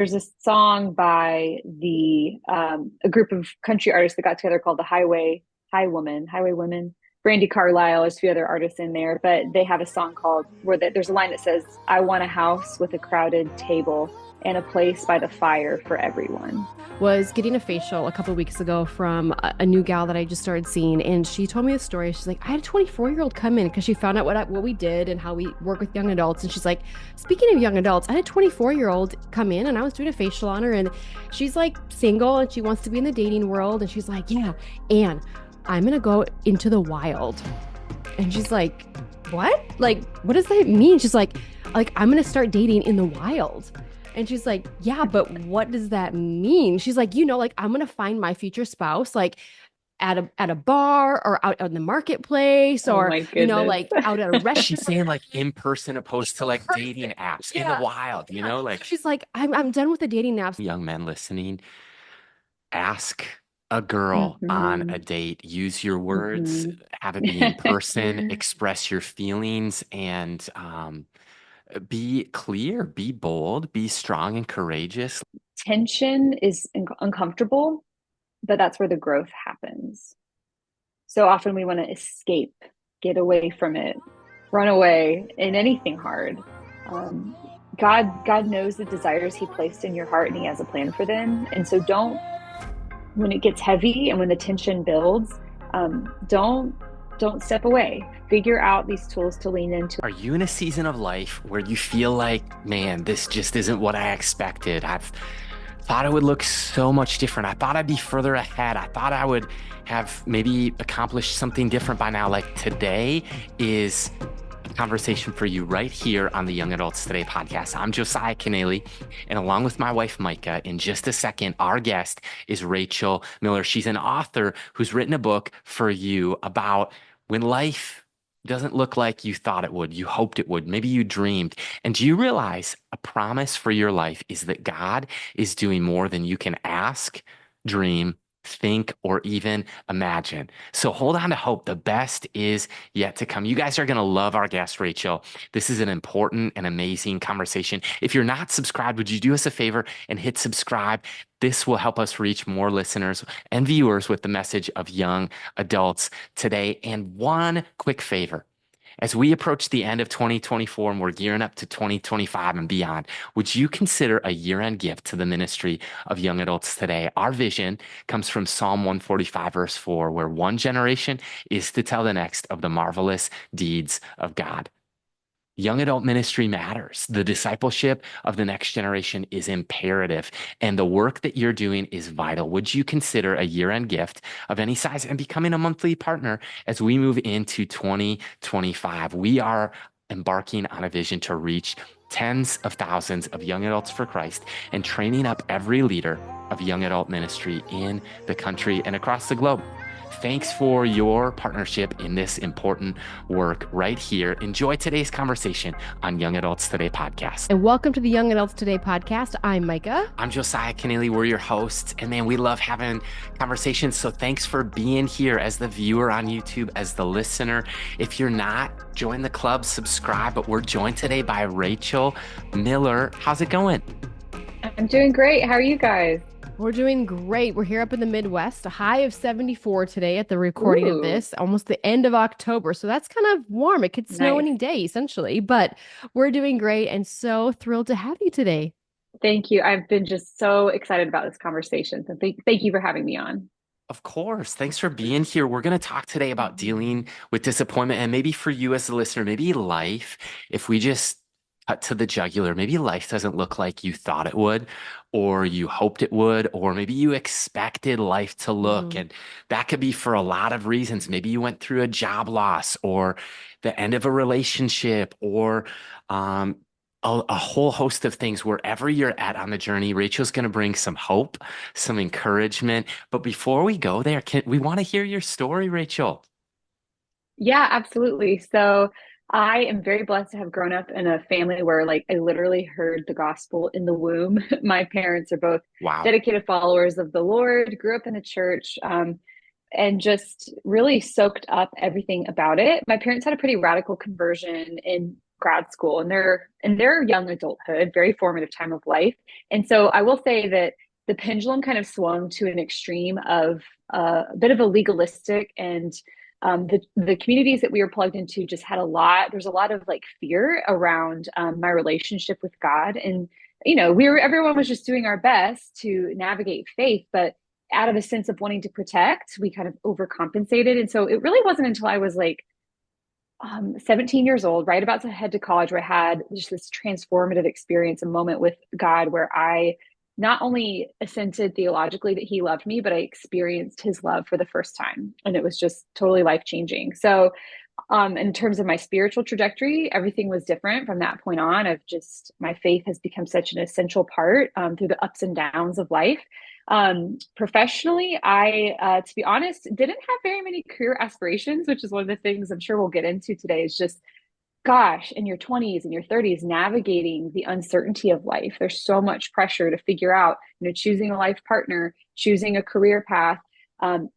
There's a song by the a group of country artists that got together called the Highway Women. Brandy Carlisle, there's a few other artists in there, but they have a song called there's a line that says, "I want a house with a crowded table and a place by the fire for everyone." Was getting a facial a couple of weeks ago from a new gal that I just started seeing, and she told me a story. She's like, I had a 24-year-old come in because she found out what we did and how we work with young adults. And she's like, speaking of young adults, I had a 24-year-old come in and I was doing a facial on her, and she's like single and she wants to be in the dating world. And she's like, yeah, and I'm gonna go into the wild. And she's like, what? Like, what does that mean? She's like I'm gonna start dating in the wild. And she's like, yeah, but what does that mean? She's like, like I'm gonna find my future spouse like at a bar or out in the marketplace Oh or my goodness. like out at a She's restaurant. saying like in person opposed to like dating apps in the Yeah. wild, like She's like, I'm done with the dating apps. young men listening, ask a girl on Hmm. a date, use your words, Hmm. have it be in person, express your feelings, and be clear, be bold, be strong and courageous. Tension is uncomfortable, but that's where the growth happens. So often we want to escape, get away from it, run away in anything hard. Um, God knows the desires He placed in your heart, and He has a plan for them. And so don't, when it gets heavy and when the tension builds, don't step away. Figure out these tools to lean into. Are you in a season of life where you feel like, man, this just isn't what I expected? I've thought it would look so much different. I thought I'd be further ahead. I thought I would have maybe accomplished something different by now. Like today is a conversation for you right here on the Young Adults Today podcast. I'm Josiah Keneally, and along with my wife, Micah, in just a second, our guest is Rachel Miller. She's an author who's written a book for you about when life doesn't look like you thought it would, you hoped it would, maybe you dreamed. And do you realize a promise for your life is that God is doing more than you can ask, dream, think, or even imagine? So hold on to hope. The best is yet to come. You guys are going to love our guest, Rachel. This is an important and amazing conversation. If you're not subscribed, would you do us a favor and hit subscribe? This will help us reach more listeners and viewers with the message of young adults today. And one quick favor. As we approach the end of 2024 and we're gearing up to 2025 and beyond, would you consider a year-end gift to the ministry of young adults today? Our vision comes from Psalm 145, verse 4, where one generation is to tell the next of the marvelous deeds of God. Young adult ministry matters. The discipleship of the next generation is imperative, and the work that you're doing is vital. Would you consider a year-end gift of any size and becoming a monthly partner as we move into 2025? We are embarking on a vision to reach tens of thousands of young adults for Christ and training up every leader of young adult ministry in the country and across the globe. Thanks for your partnership in this important work right here. Enjoy today's conversation on Young Adults Today podcast. And welcome to the Young Adults Today podcast. I'm Micah. I'm Josiah Keneally. We're your hosts. And man, we love having conversations. So thanks for being here as the viewer on YouTube, as the listener. If you're not, join the club, subscribe. But we're joined today by Rachel Miller. How's it going? I'm doing great. How are you guys? We're doing great. We're here up in the Midwest, a high of 74 today at the recording of Ooh, this, almost the end of October. So that's kind of warm. It could snow nice. any day, essentially, but we're doing great and so thrilled to have you today. Thank you. I've been just so excited about this conversation. So thank you for having me on. Of course. Thanks for being here. We're going to talk today about dealing with disappointment. And maybe for you as a listener, maybe life, if we just cut to the jugular, maybe life doesn't look like you thought it would, or you hoped it would, or maybe you expected life to look. Mhm. And that could be for a lot of reasons. Maybe you went through a job loss or the end of a relationship or a whole host of things. Wherever you're at on the journey, Rachel's going to bring some hope, some encouragement. But before we go there, we want to hear your story, Rachel. Yeah, absolutely. So I am very blessed to have grown up in a family where like I literally heard the gospel in the womb. My parents are both Wow. dedicated followers of the Lord, grew up in a church, and just really soaked up everything about it. My parents had a pretty radical conversion in grad school, and they're in their young adulthood, very formative time of life. And so I will say that the pendulum kind of swung to an extreme of a bit of a legalistic, and the communities that we were plugged into just had a lot. There's a lot of like fear around my relationship with God, and everyone was just doing our best to navigate faith, but out of a sense of wanting to protect, we kind of overcompensated. And so it really wasn't until I was like 17 years old, right about to head to college, where I had just this transformative experience, a moment with God where I not only assented theologically that he loved me, but I experienced his love for the first time. And it was just totally life changing. So, in terms of my spiritual trajectory, everything was different from that point on. Of just my faith has become such an essential part through the ups and downs of life. Professionally, to be honest, didn't have very many career aspirations, which is one of the things I'm sure we'll get into today. Is just, gosh, in your 20s and your 30s, navigating the uncertainty of life. There's so much pressure to figure out, choosing a life partner, choosing a career path.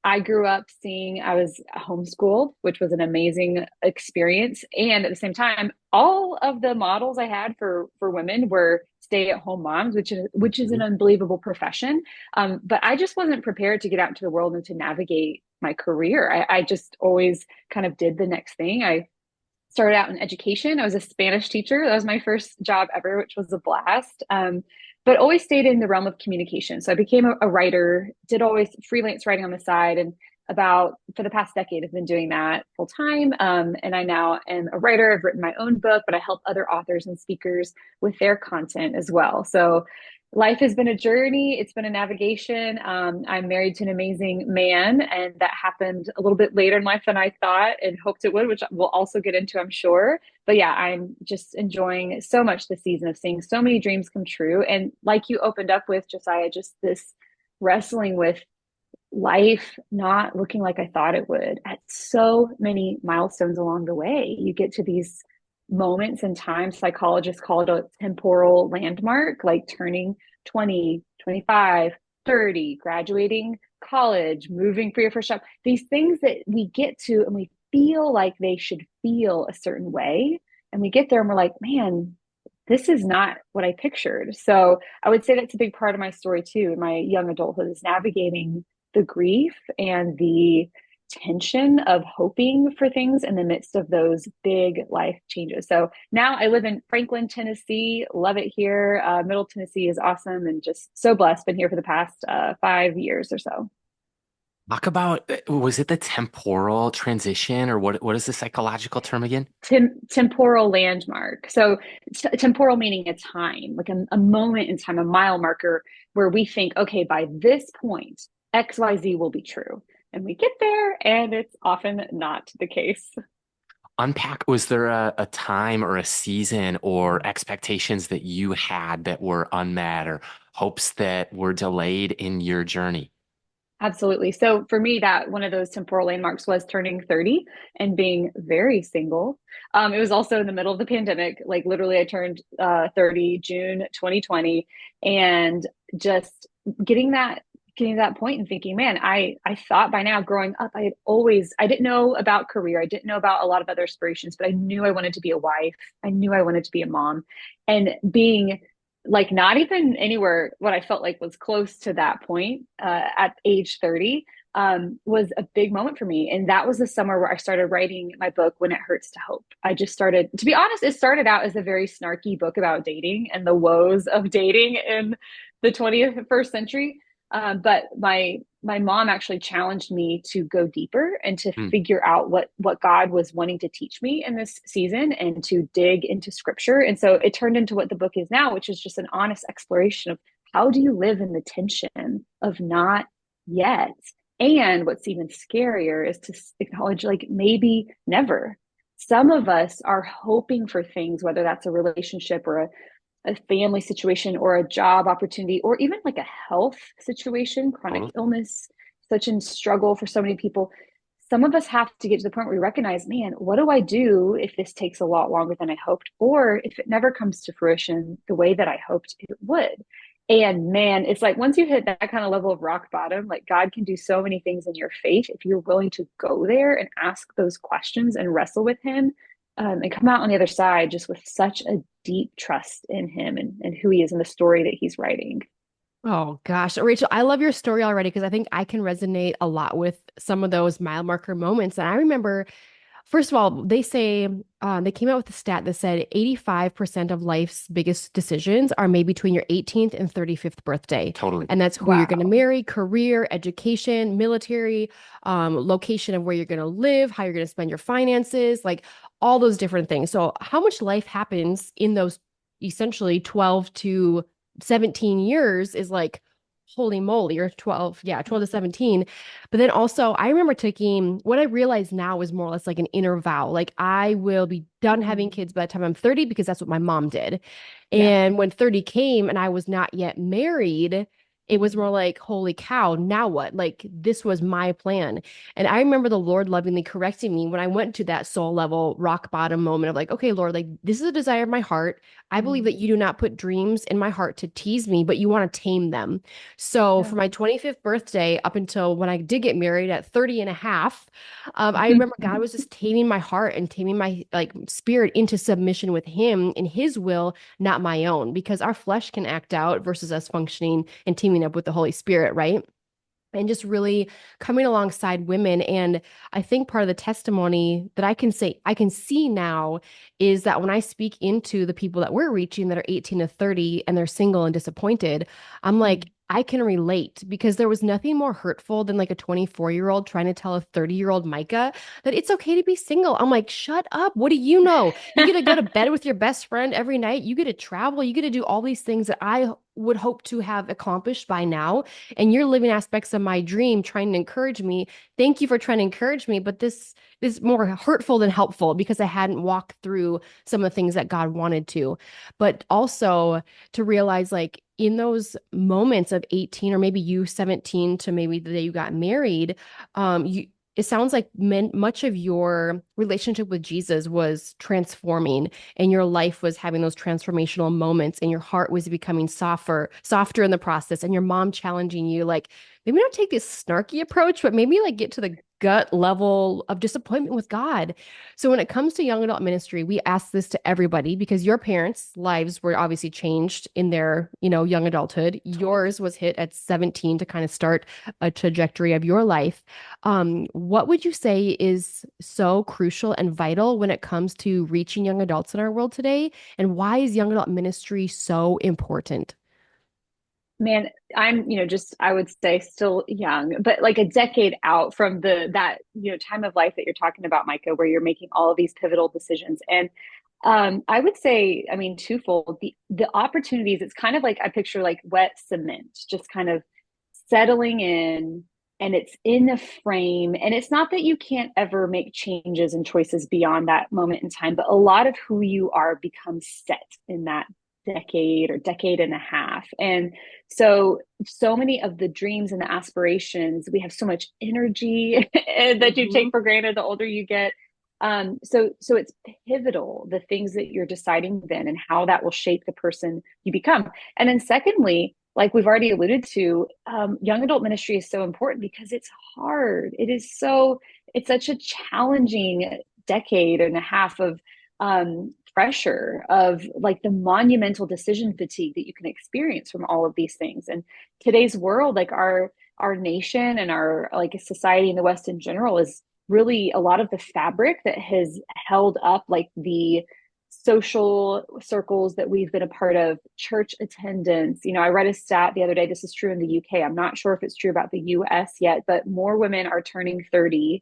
I grew up I was homeschooled, which was an amazing experience. And at the same time, all of the models I had for women were stay-at-home moms, which is an Mhm. unbelievable profession. But I just wasn't prepared to get out into the world and to navigate my career. I just always kind of did the next thing. I started out in education. I was a Spanish teacher. That was my first job ever, which was a blast. But always stayed in the realm of communication. So I became a writer, did always freelance writing on the side. And for the past decade, I've been doing that full time. And I now am a writer. I've written my own book, but I help other authors and speakers with their content as well. So life has been a journey. It's been a navigation. I'm married to an amazing man, and that happened a little bit later in life than I thought and hoped it would, which we'll also get into, I'm sure. But yeah, I'm just enjoying so much the season of seeing so many dreams come true. And like you opened up with, Josiah, just this wrestling with life not looking like I thought it would at so many milestones along the way. You get to these moments in time, psychologists call it a temporal landmark, like turning 20, 25, 30, graduating college, moving for your first job. These things that we get to and we feel like they should feel a certain way. And we get there and we're like, man, this is not what I pictured. So I would say that's a big part of my story too. In my young adulthood is navigating the grief and the tension of hoping for things in the midst of those big life changes. So now I live in Franklin, Tennessee. Love it here. Middle Tennessee is awesome and just so blessed. Been here for the past 5 years or so. Talk about, was it the temporal transition, or what is the psychological term again? Temporal landmark. So temporal meaning a time, like a moment in time, a mile marker where we think, okay, by this point, XYZ will be true. And we get there and it's often not the case. Unpack, was there a time or a season or expectations that you had that were unmet, or hopes that were delayed in your journey? Absolutely. So for me, that one of those temporal landmarks was turning 30 and being very single. It was also in the middle of the pandemic. Like literally, I turned 30 June 2020, and just getting that getting to that point and thinking, man, I thought by now growing up, I didn't know about career. I didn't know about a lot of other aspirations, but I knew I wanted to be a wife. I knew I wanted to be a mom, and being like not even anywhere what I felt like was close to that point at age 30 was a big moment for me. And that was the summer where I started writing my book, When It Hurts to Hope. I just started, to be honest, it started out as a very snarky book about dating and the woes of dating in the 21st century. But my mom actually challenged me to go deeper and to Hmm. figure out what God was wanting to teach me in this season and to dig into scripture. And so it turned into what the book is now, which is just an honest exploration of how do you live in the tension of not yet. And what's even scarier is to acknowledge, like, maybe never. Some of us are hoping for things, whether that's a relationship or a family situation or a job opportunity or even like a health situation, chronic Totally. illness, such a struggle for so many people. Some of us have to get to the point where we recognize, man, what do I do if this takes a lot longer than I hoped, or if it never comes to fruition the way that I hoped it would? And man, it's like once you hit that kind of level of rock bottom, like God can do so many things in your faith if you're willing to go there and ask those questions and wrestle with Him. and come out on the other side just with such a deep trust in him and who he is and the story that he's writing. Oh gosh, Rachel, I love your story already because I think I can resonate a lot with some of those mile marker moments. And I remember, first of all, they say they came out with a stat that said 85% of life's biggest decisions are made between your 18th and 35th birthday. Totally. And that's who you're going to Wow. marry, career, education, military, location of where you're going to live, how you're going to spend your finances, like all those different things. So, how much life happens in those essentially 12 to 17 years is like, holy moly, or 12, yeah, 12 to 17. But then also, I remember taking what I realize now is more or less like an inner vow. Like, I will be done having Mm, kids by the time I'm 30 because that's what my mom did. yeah. And when 30 came and I was not yet married, it was Mm, more like, holy cow, now what? Like, this was my plan. And I remember the Lord lovingly correcting me when I went to that soul level rock bottom moment of like, okay, Lord, like, this is a desire of my heart. I believe mm, that you do not put dreams in my heart to tease me, but you want to tame them. So yeah. for my 25th birthday, up until when I did get married at 30 and a half, I remember God was just taming my heart and taming my like spirit into submission with him and his will, not my own, because our flesh can act out versus us functioning and teaming up with the Holy Spirit, right? And just really coming alongside women. And I think part of the testimony that I can say, I can see now is that when I speak into the people that we're reaching that are 18 to 30 and they're single and disappointed, I'm like, Mm, I can relate because there was nothing more hurtful than like a 24-year-old trying to tell a 30-year-old Micah that it's okay to be single. I'm like, shut up. What do you know? You get to go to bed with your best friend every night. You get to travel. You get to do all these things that I would hope to have accomplished by now, and you're living aspects of my dream trying to encourage me. Thank you for trying to encourage me, but this is more hurtful than helpful because I hadn't walked through some of the things that God wanted to. But also to realize, like, in those moments of 18 or maybe you 17 to maybe the day you got married, you it sounds like much of your relationship with Jesus was transforming and your life was having those transformational moments and your heart was becoming softer in the process, and your mom challenging you like, maybe not take this snarky approach, but maybe like get to the gut level of disappointment with God. So when it comes to young adult ministry, we ask this to everybody because your parents' lives were obviously changed in their, young adulthood. Yours was hit at 17 to kind of start a trajectory of your life. What would you say is so crucial and vital when it comes to reaching young adults in our world today? And why is young adult ministry so important? Man, I'm, just I would say still young, but like a decade out from that, time of life that you're talking about, Micah, where you're making all of these pivotal decisions. And I would say, I mean, twofold, the opportunities, it's kind of like I picture like wet cement, just kind of settling in, and it's in a frame. And it's not that you can't ever make changes and choices beyond that moment in time, but a lot of who you are becomes set in that decade or decade and a half. And so many of the dreams and the aspirations, we have so much energy that you Mhm. take for granted the older you get. So it's pivotal, the things that you're deciding then and how that will shape the person you become. And then secondly, like we've already alluded to, young adult ministry is so important because it's hard. It's such a challenging decade and a half of pressure of like the monumental decision fatigue that you can experience from all of these things. And today's world, like our nation and our like society in the West in general, is really a lot of the fabric that has held up like the social circles that we've been a part of, church attendance. I read a stat the other day. This is true in the UK. I'm not sure if it's true about the US yet, but more women are turning 30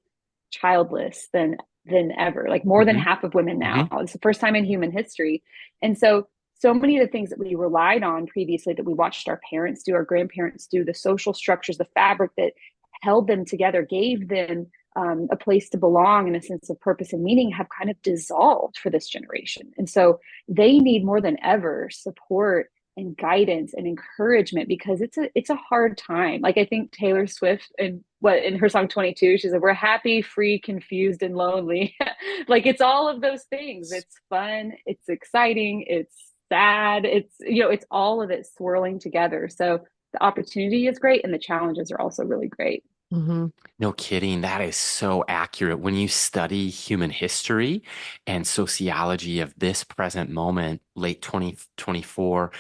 childless than ever. Like more than Hmm. half of women Hmm. now. It's the first time in human history. And so many of the things that we relied on previously, that we watched our parents do, our grandparents do, the social structures, the fabric that held them together, gave them a place to belong and a sense of purpose and meaning, have kind of dissolved for this generation. And so they need more than ever support and guidance and encouragement, because it's a hard time. Like I think Taylor Swift, and what in her song 22, she said, we're happy, free, confused, and lonely. Like it's all of those things. It's fun, it's exciting, it's sad, it's all of it swirling together. So the opportunity is great and the challenges are also really great. Hmm. No kidding. That is so accurate. When you study human history and sociology of this present moment, late 2024,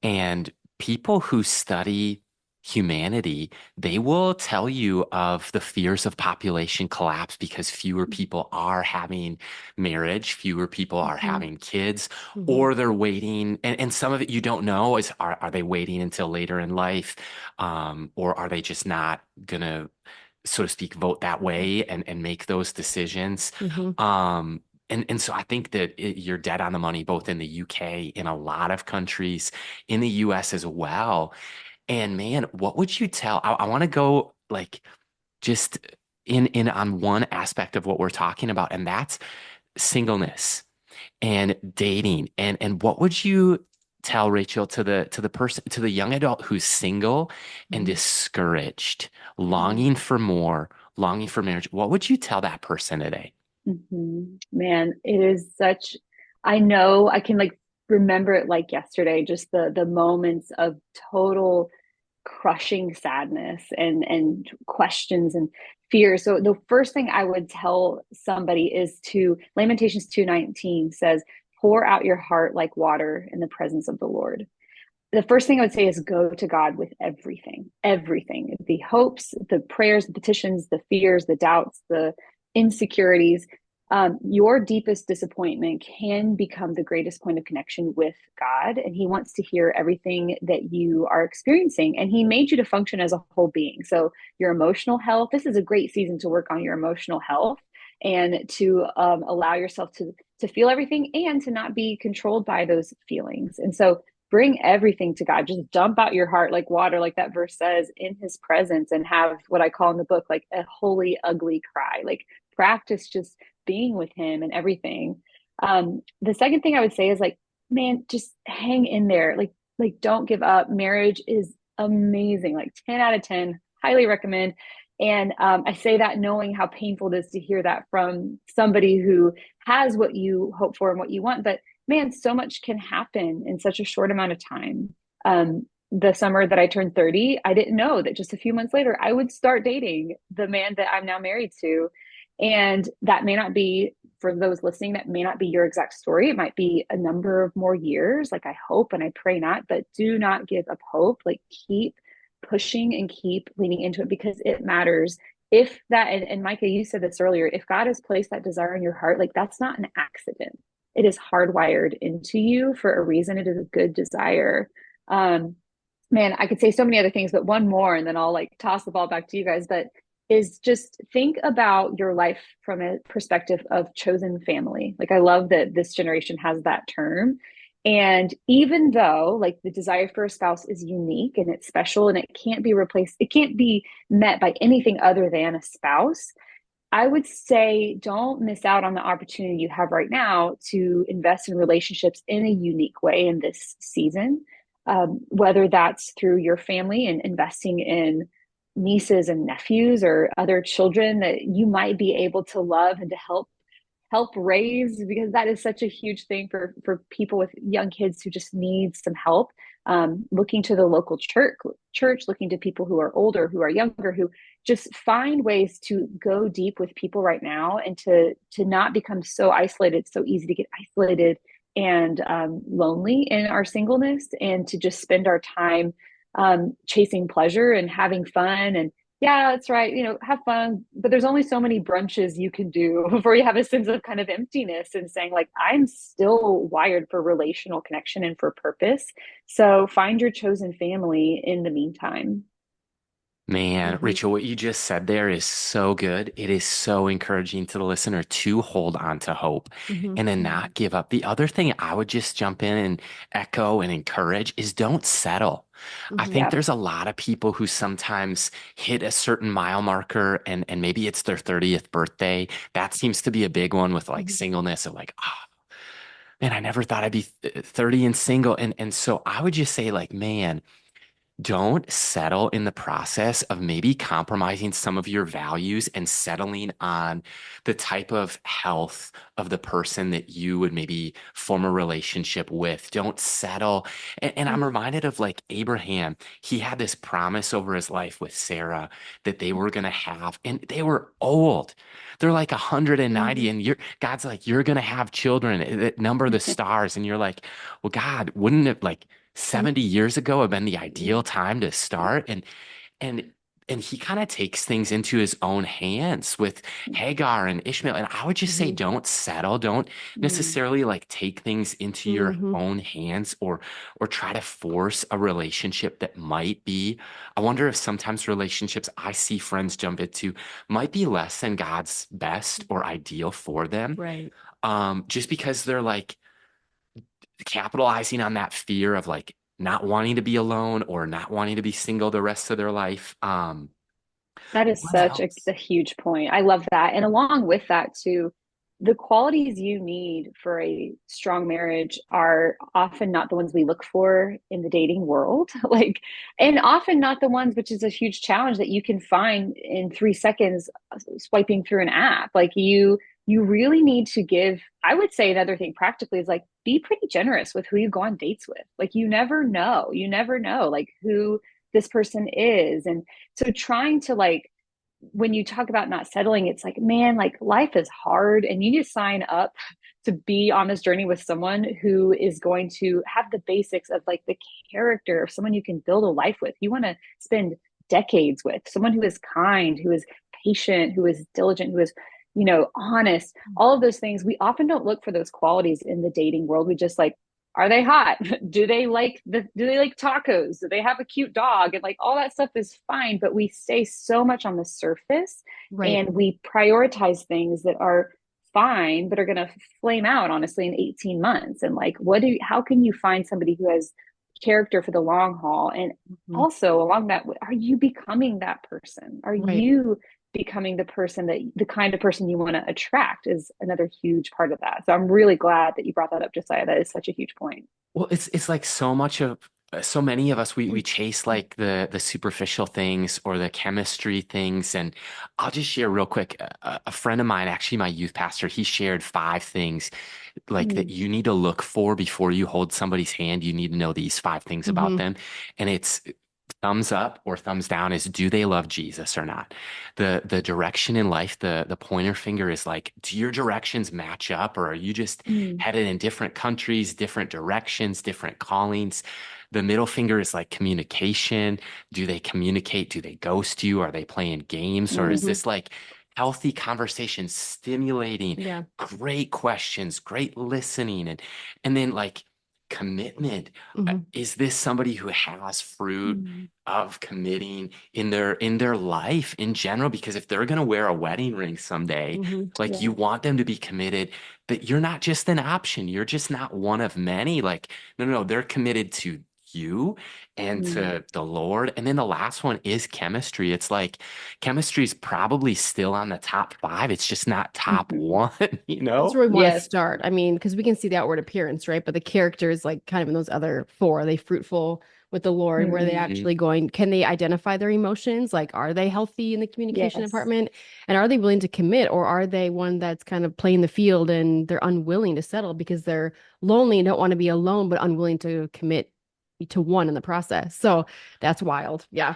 and people who study humanity, they will tell you of the fears of population collapse because fewer people are having marriage, fewer people are Mhm. having kids, Hmm. or they're waiting. And some of it you don't know is are they waiting until later in life? Or are they just not gonna, so to speak, vote that way and make those decisions? Hmm. Um, and so I think that you're dead on the money, both in the UK, in a lot of countries, in the US as well. And man, what would you tell? I want to go like just in on one aspect of what we're talking about, and that's singleness and dating. And what would you tell, Rachel, to the person, to the young adult who's single and Hmm. discouraged, Mhm. longing for more, longing for marriage? What would you tell that person today? Man, it is such, I know I can like remember it like yesterday, just the moments of total crushing sadness and questions and fear. So the first thing I would tell somebody is to Lamentations 2:19 says, pour out your heart like water in the presence of the Lord. The first thing I would say is go to God with everything, everything, the hopes, the prayers, the petitions, the fears, the doubts, the insecurities. Your deepest disappointment can become the greatest point of connection with God. And He wants to hear everything that you are experiencing. And He made you to function as a whole being. So, your emotional health, this is a great season to work on your emotional health and to allow yourself to feel everything and to not be controlled by those feelings. And so, bring everything to God. Just dump out your heart like water, like that verse says, in His presence, and have what I call in the book like a holy, ugly cry. Like practice just being with Him and everything. The second thing I would say is like, man, just hang in there. Like don't give up. Marriage is amazing. Like 10 out of 10, highly recommend. And I say that knowing how painful it is to hear that from somebody who has what you hope for and what you want, but man, so much can happen in such a short amount of time. The summer that I turned 30, I didn't know that just a few months later, I would start dating the man that I'm now married to. And that may not be, for those listening, that may not be your exact story. It might be a number of more years. Like I hope and I pray not, but do not give up hope. Like keep pushing and keep leaning into it because it matters. If that, and Micah, you said this earlier, if God has placed that desire in your heart, like that's not an accident. It is hardwired into you for a reason. It is a good desire. Um, Man, I could say so many other things, but one more, and then I'll like toss the ball back to you guys. But is just think about your life from a perspective of chosen family. Like I love that this generation has that term. And even though like the desire for a spouse is unique and it's special and it can't be replaced, it can't be met by anything other than a spouse. I would say don't miss out on the opportunity you have right now to invest in relationships in a unique way in this season, whether that's through your family and investing in nieces and nephews or other children that you might be able to love and to help raise, because that is such a huge thing for people with young kids who just need some help. Looking to the local church, looking to people who are older, who are younger, who just find ways to go deep with people right now and to not become so isolated. It's so easy to get isolated and lonely in our singleness, and to just spend our time chasing pleasure and having fun. And yeah, that's right. You know, have fun, but there's only so many brunches you can do before you have a sense of kind of emptiness and saying, like, I'm still wired for relational connection and for purpose. So find your chosen family in the meantime. Man, Hmm. Rachel, what you just said there is so good. It is so encouraging to the listener to hold on to hope Hmm. and then Mm-hmm. not give up. The other thing I would just jump in and echo and encourage is don't settle. I Hmm. think Yep. there's a lot of people who sometimes hit a certain mile marker and maybe it's their 30th birthday. That seems to be a big one with like Hmm. singleness of like, oh, man, I never thought I'd be 30 and single. And so I would just say like, man, don't settle in the process of maybe compromising some of your values and settling on the type of health of the person that you would maybe form a relationship with. Don't settle. And I'm reminded of like Abraham. He had this promise over his life with Sarah that they were going to have, and they were old. They're like 190, Mhm. and God's like, you're going to have children that number the stars. And you're like, well, God, wouldn't it like 70 years ago have been the ideal time to start? And and he kind of takes things into his own hands with Hagar and Ishmael. And I would just say, Mhm. don't settle. Don't Mhm. necessarily like take things into your Mm-hmm. own hands or try to force a relationship that might be. I wonder if sometimes relationships I see friends jump into might be less than God's best or ideal for them. Right. Just because they're like capitalizing on that fear of like not wanting to be alone or not wanting to be single the rest of their life. That is What such a else? huge point. I love that. And along with that, too, the qualities you need for a strong marriage are often not the ones we look for in the dating world. Like, and often not the ones, which is a huge challenge that you can find in 3 seconds swiping through an app. Like you really need to give, I would say another thing practically is like be pretty generous with who you go on dates with. Like you never know like who this person is. And so trying to like when you talk about not settling, it's like, man, like life is hard and you need to sign up to be on this journey with someone who is going to have the basics of like the character of someone you can build a life with. You want to spend decades with someone who is kind, who is patient, who is diligent, who is, honest, all of those things. We often don't look for those qualities in the dating world. We just like, are they hot? Do they like tacos? Do they have a cute dog? And like all that stuff is fine, but we stay so much on the surface Right. and we prioritize things that are fine but are going to flame out honestly in 18 months. And like how can you find somebody who has character for the long haul? And Mhm. also along that, are you becoming that person? Are Right. you becoming the kind of person you want to attract is another huge part of that. So I'm really glad that you brought that up, Josiah. That is such a huge point. Well, it's like so many of us we chase like the superficial things or the chemistry things. And I'll just share real quick. A friend of mine, actually my youth pastor, he shared 5 things like that Mm, you need to look for before you hold somebody's hand. You need to know these 5 things about Mm-hmm. them. And it's thumbs up or thumbs down is do they love Jesus or not? The direction in life, the pointer finger is like, do your directions match up or are you just mm, headed in different countries, different directions, different callings? The middle finger is like communication. Do they communicate? Do they ghost you? Are they playing games? Or is mm, Mm-hmm. this like healthy conversation, stimulating, Yeah. great questions, great listening, and then like commitment? Mm-hmm. Is this somebody who has fruit mm, of committing in their life in general? Because if they're gonna wear a wedding ring someday, Mm-hmm. like you yeah. want them to be committed, that you're not just an option, you're just not one of many. Like, no, no, no, they're committed to you and Mm, to the Lord. And then the last one is chemistry. It's like chemistry is probably still on the top 5. It's just not top mhm. one, you That's know? where we want to Yes. start. I mean, because we can see the outward appearance, right? But the character is like kind of in those other four. Are they fruitful with the Lord? Where are they Mm, Mhm. actually going? Can they identify their emotions? Like, are they healthy in the communication yes. department? And are they willing to commit? Or are they one that's kind of playing the field and they're unwilling to settle because they're lonely and don't want to be alone, but unwilling to commit to one in the process? So that's wild. Yeah.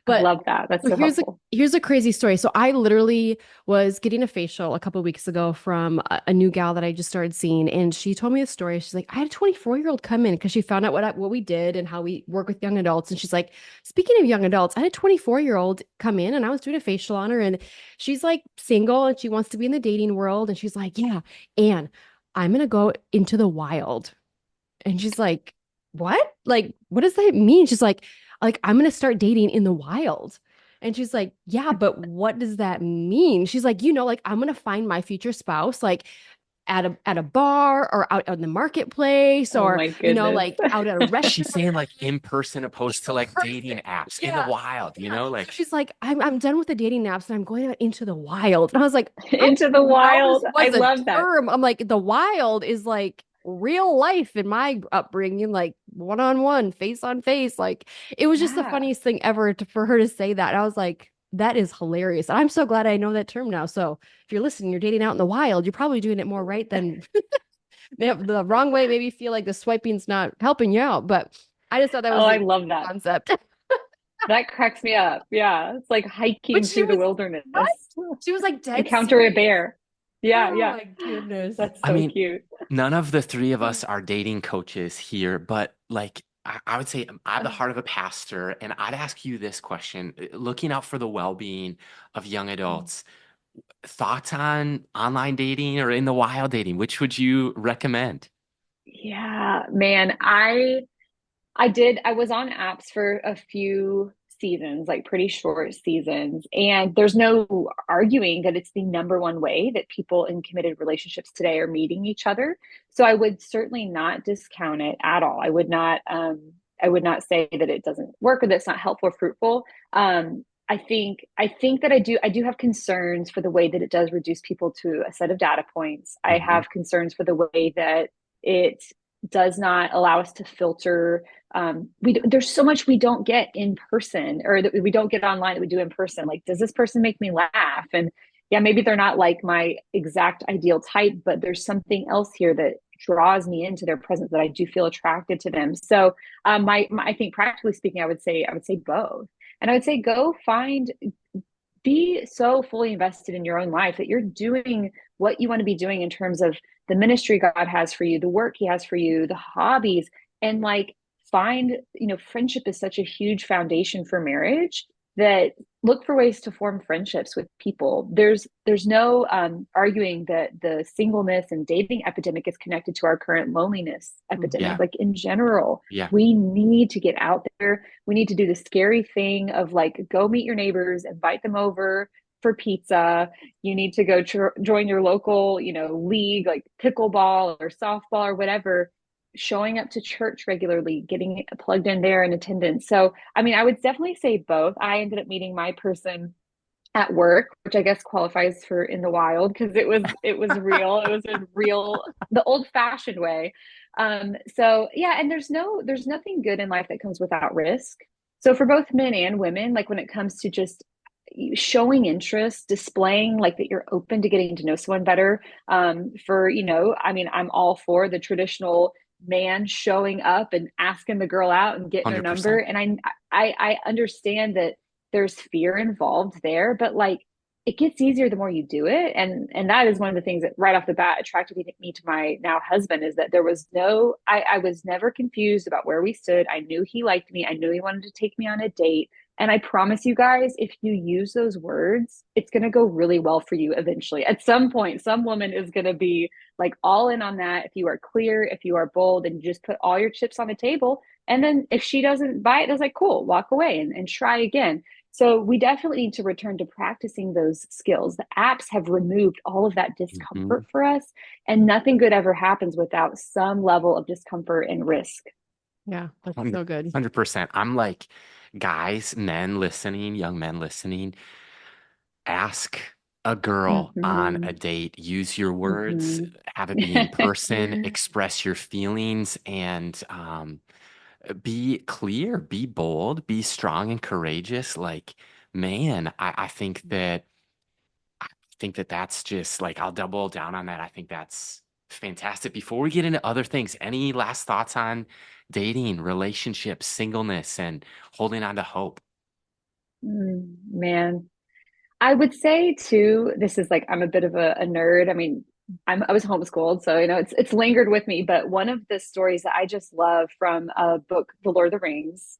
I But love that. That's so so here's a helpful. here's a crazy story. So I literally was getting a facial a couple of weeks ago from a new gal that I just started seeing, and she told me a story. She's like, I had a 24-year-old come in because she found out what we did and how we work with young adults. And she's like, speaking of young adults, I had a 24-year-old come in, and I was doing a facial on her, and she's like single and she wants to be in the dating world, and she's like, yeah, and I'm gonna go into the wild. And she's like, what? Like, what does that mean? She's like, I'm gonna start dating in the wild. And she's like, yeah, but what does that mean? She's like, like I'm gonna find my future spouse, like at a bar or out in the marketplace Oh or my goodness. like out at a She's restaurant. saying like in person opposed to like dating Perfect. apps in the Yeah. wild, Yeah. So like she's like, I'm done with the dating apps and I'm going out into the wild. And I was like, I Into the didn't know this wild. I was a love that. term. I'm like, the wild is like real life in my upbringing. Like one-on-one, face on face. Like it was just the Yeah. funniest thing ever for her to say that. And I was like, that is hilarious. I'm so glad I know that term now. So if you're listening, you're dating out in the wild, you're probably doing it more right than the wrong way. Maybe you feel like the swiping's not helping you out. But I just thought that Oh, was I a love that. concept. That cracks me up. Yeah. It's like But hiking she through the was wilderness. right. She was like dead Encounter a serious. bear. Yeah, Oh yeah. my goodness. That's I so mean, cute. none of the three of us are dating coaches here, but like I would say I have the heart of a pastor, and I'd ask you this question, looking out for the well-being of young adults, thoughts on online dating or in the wild dating, which would you recommend? Yeah, man. I was on apps for a few seasons, like pretty short seasons, and there's no arguing that it's the number one way that people in committed relationships today are meeting each other. So I would certainly not discount it at all. I would not say that it doesn't work or that it's not helpful or fruitful. I think that I do have concerns for the way that it does reduce people to a set of data points. I Hmm. have concerns for the way that it does not allow us to filter. There's so much we don't get in person or that we don't get online that we do in person. Like, does this person make me laugh? And yeah, maybe they're not like my exact ideal type, but there's something else here that draws me into their presence that I do feel attracted to them. So I think practically speaking, I would say both. And I would say go find, be so fully invested in your own life that you're doing what you want to be doing in terms of the ministry God has for you, the work he has for you, the hobbies, and like find, friendship is such a huge foundation for marriage that look for ways to form friendships with people. There's no arguing that the singleness and dating epidemic is connected to our current loneliness epidemic. Yeah, Like in general, yeah, we need to get out there. We need to do the scary thing of like go meet your neighbors, invite them over for pizza. You need to go join your local, league like pickleball or softball or whatever, showing up to church regularly, getting plugged in there in attendance. So, I mean, I would definitely say both. I ended up meeting my person at work, which I guess qualifies for in the wild because it was real. It was a real the old fashioned way. So yeah, and there's nothing good in life that comes without risk. So for both men and women, like when it comes to just showing interest, displaying like that you're open to getting to know someone better. I mean, I'm all for the traditional man showing up and asking the girl out and getting her number. 100%. And I understand that there's fear involved there, but like it gets easier the more you do it. And that is one of the things that right off the bat attracted me to my now husband is that there was I was never confused about where we stood. I knew he liked me. I knew he wanted to take me on a date. And I promise you guys, if you use those words, it's going to go really well for you eventually. At some point, some woman is going to be like all in on that. If you are clear, if you are bold, and you just put all your chips on the table. And then if she doesn't buy it, it's like, cool, walk away and try again. So we definitely need to return to practicing those skills. The apps have removed all of that Hmm. discomfort for us, and nothing good ever happens without some level of discomfort and risk. Yeah, that's so good. 100%. I'm like, guys, men listening, young men listening, ask a girl on a Mm-hmm. date, use your words, Mm-hmm. have it be in person, express your feelings, and be clear, be bold, be strong and courageous. Like, man, I think that that's just like I'll double down on that. I think that's fantastic. Before we get into other things, any last thoughts on dating, relationships, singleness, and holding on to hope? Man, I would say too, this is like I'm a bit of a nerd. I mean, I was homeschooled, so it's lingered with me. But one of the stories that I just love from a book, The Lord of the Rings,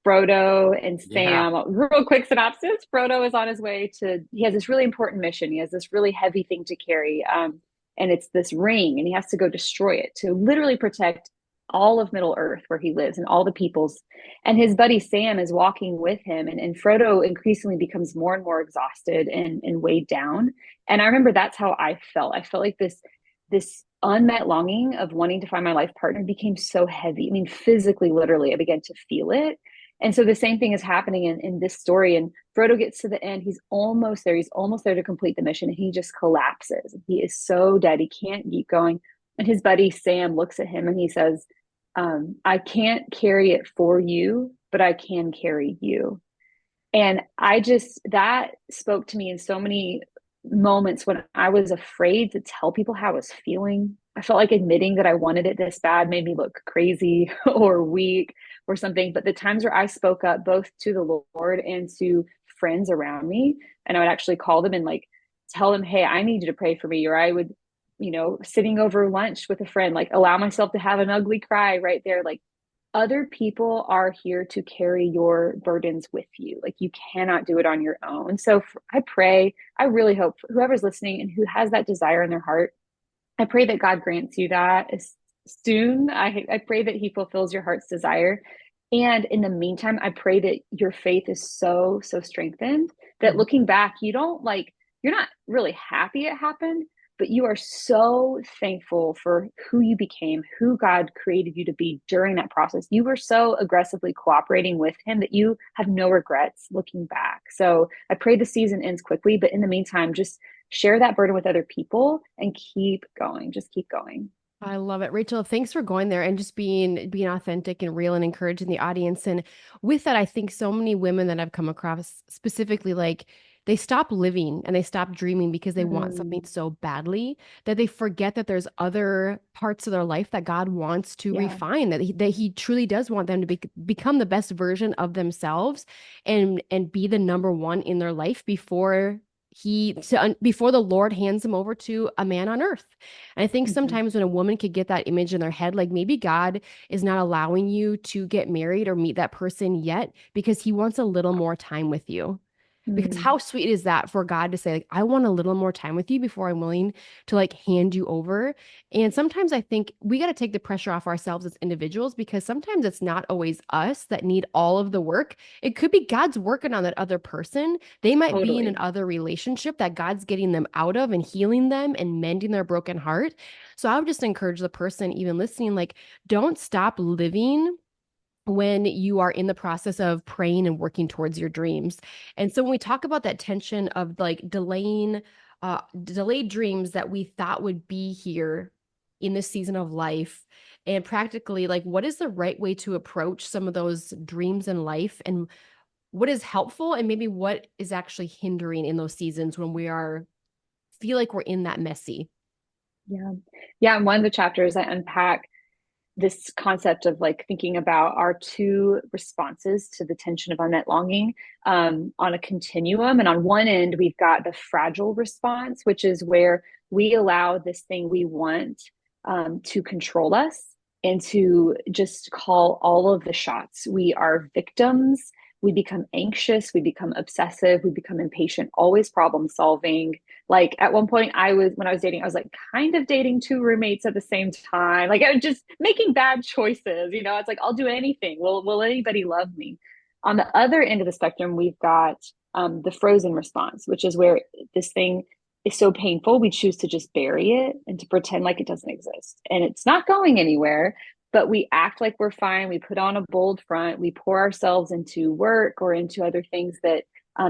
Frodo and Yeah. Sam. Real quick synopsis: Frodo is on his way to. He has this really important mission. He has this really heavy thing to carry, and it's this ring, and he has to go destroy it to literally protect all of Middle Earth where he lives and all the peoples. And his buddy Sam is walking with him, and Frodo increasingly becomes more and more exhausted and weighed down. And I remember that's how I felt. I felt like this unmet longing of wanting to find my life partner became so heavy. I mean, physically, literally, I began to feel it. And so the same thing is happening in this story. And Frodo gets to the end. He's almost there. He's almost there to complete the mission. And he just collapses. He is so dead. He can't keep going. And his buddy Sam looks at him and he says, I can't carry it for you, but I can carry you. And that spoke to me in so many moments when I was afraid to tell people how I was feeling. I felt like admitting that I wanted it this bad made me look crazy or weak or something. But the times where I spoke up both to the Lord and to friends around me, and I would actually call them and like tell them, hey, I need you to pray for me. Or I would, sitting over lunch with a friend, like allow myself to have an ugly cry right there. Like other people are here to carry your burdens with you. Like you cannot do it on your own. So I pray, I really hope whoever's listening and who has that desire in their heart, I pray that God grants you that as soon. I pray that he fulfills your heart's desire. And in the meantime, I pray that your faith is so, so strengthened that Mhm. looking back, you're not really happy it happened, but you are so thankful for who you became, who God created you to be during that process. You were so aggressively cooperating with him that you have no regrets looking back. So I pray the season ends quickly, but in the meantime, just share that burden with other people and keep going. Just keep going. I love it. Rachel, thanks for going there and just being authentic and real and encouraging the audience. And with that, I think so many women that I've come across specifically like they stop living and they stop dreaming because they want something Mm, so badly that they forget that there's other parts of their life that God wants to yeah, refine, that he truly does want them to become the best version of themselves and be the number one in their life before the Lord hands them over to a man on earth. And I think hmm, sometimes when a woman could get that image in their head, like maybe God is not allowing you to get married or meet that person yet because he wants a little more time with you. Because mm, how sweet is that for God to say, like, I want a little more time with you before I'm willing to like hand you over. And sometimes I think we got to take the pressure off ourselves as individuals because sometimes it's not always us that need all of the work. It could be God's working on that other person. They might be in an totally. other relationship that God's getting them out of and healing them and mending their broken heart. So I would just encourage the person even listening, like, don't stop living when you are in the process of praying and working towards your dreams. And so when we talk about that tension of like delayed dreams that we thought would be here in this season of life, and practically like what is the right way to approach some of those dreams in life, and what is helpful and maybe what is actually hindering in those seasons when we are feel like we're in that messy. Yeah. Yeah. In one of the chapters, I unpack this concept of like thinking about our two responses to the tension of unmet longing on a continuum. And on one end, we've got the fragile response, which is where we allow this thing we want to control us and to just call all of the shots. We are victims. We become anxious. We become obsessive. We become impatient, always problem solving. Like at one point, when I was dating, I was like kind of dating two roommates at the same time. Like I was just making bad choices. It's like I'll do anything. Will anybody love me? On the other end of the spectrum, we've got the frozen response, which is where this thing is so painful, we choose to just bury it and to pretend like it doesn't exist. And it's not going anywhere, but we act like we're fine. We put on a bold front. We pour ourselves into work or into other things that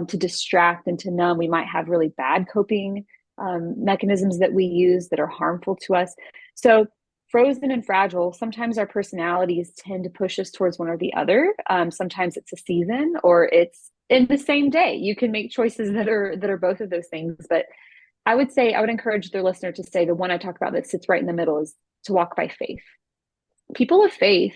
to distract and to numb. We might have really bad coping mechanisms that we use that are harmful to us. So, frozen and fragile, sometimes our personalities tend to push us towards one or the other. Sometimes it's a season or it's in the same day. You can make choices that are both of those things. But I would encourage the listener to say the one I talk about that sits right in the middle is to walk by faith. People of faith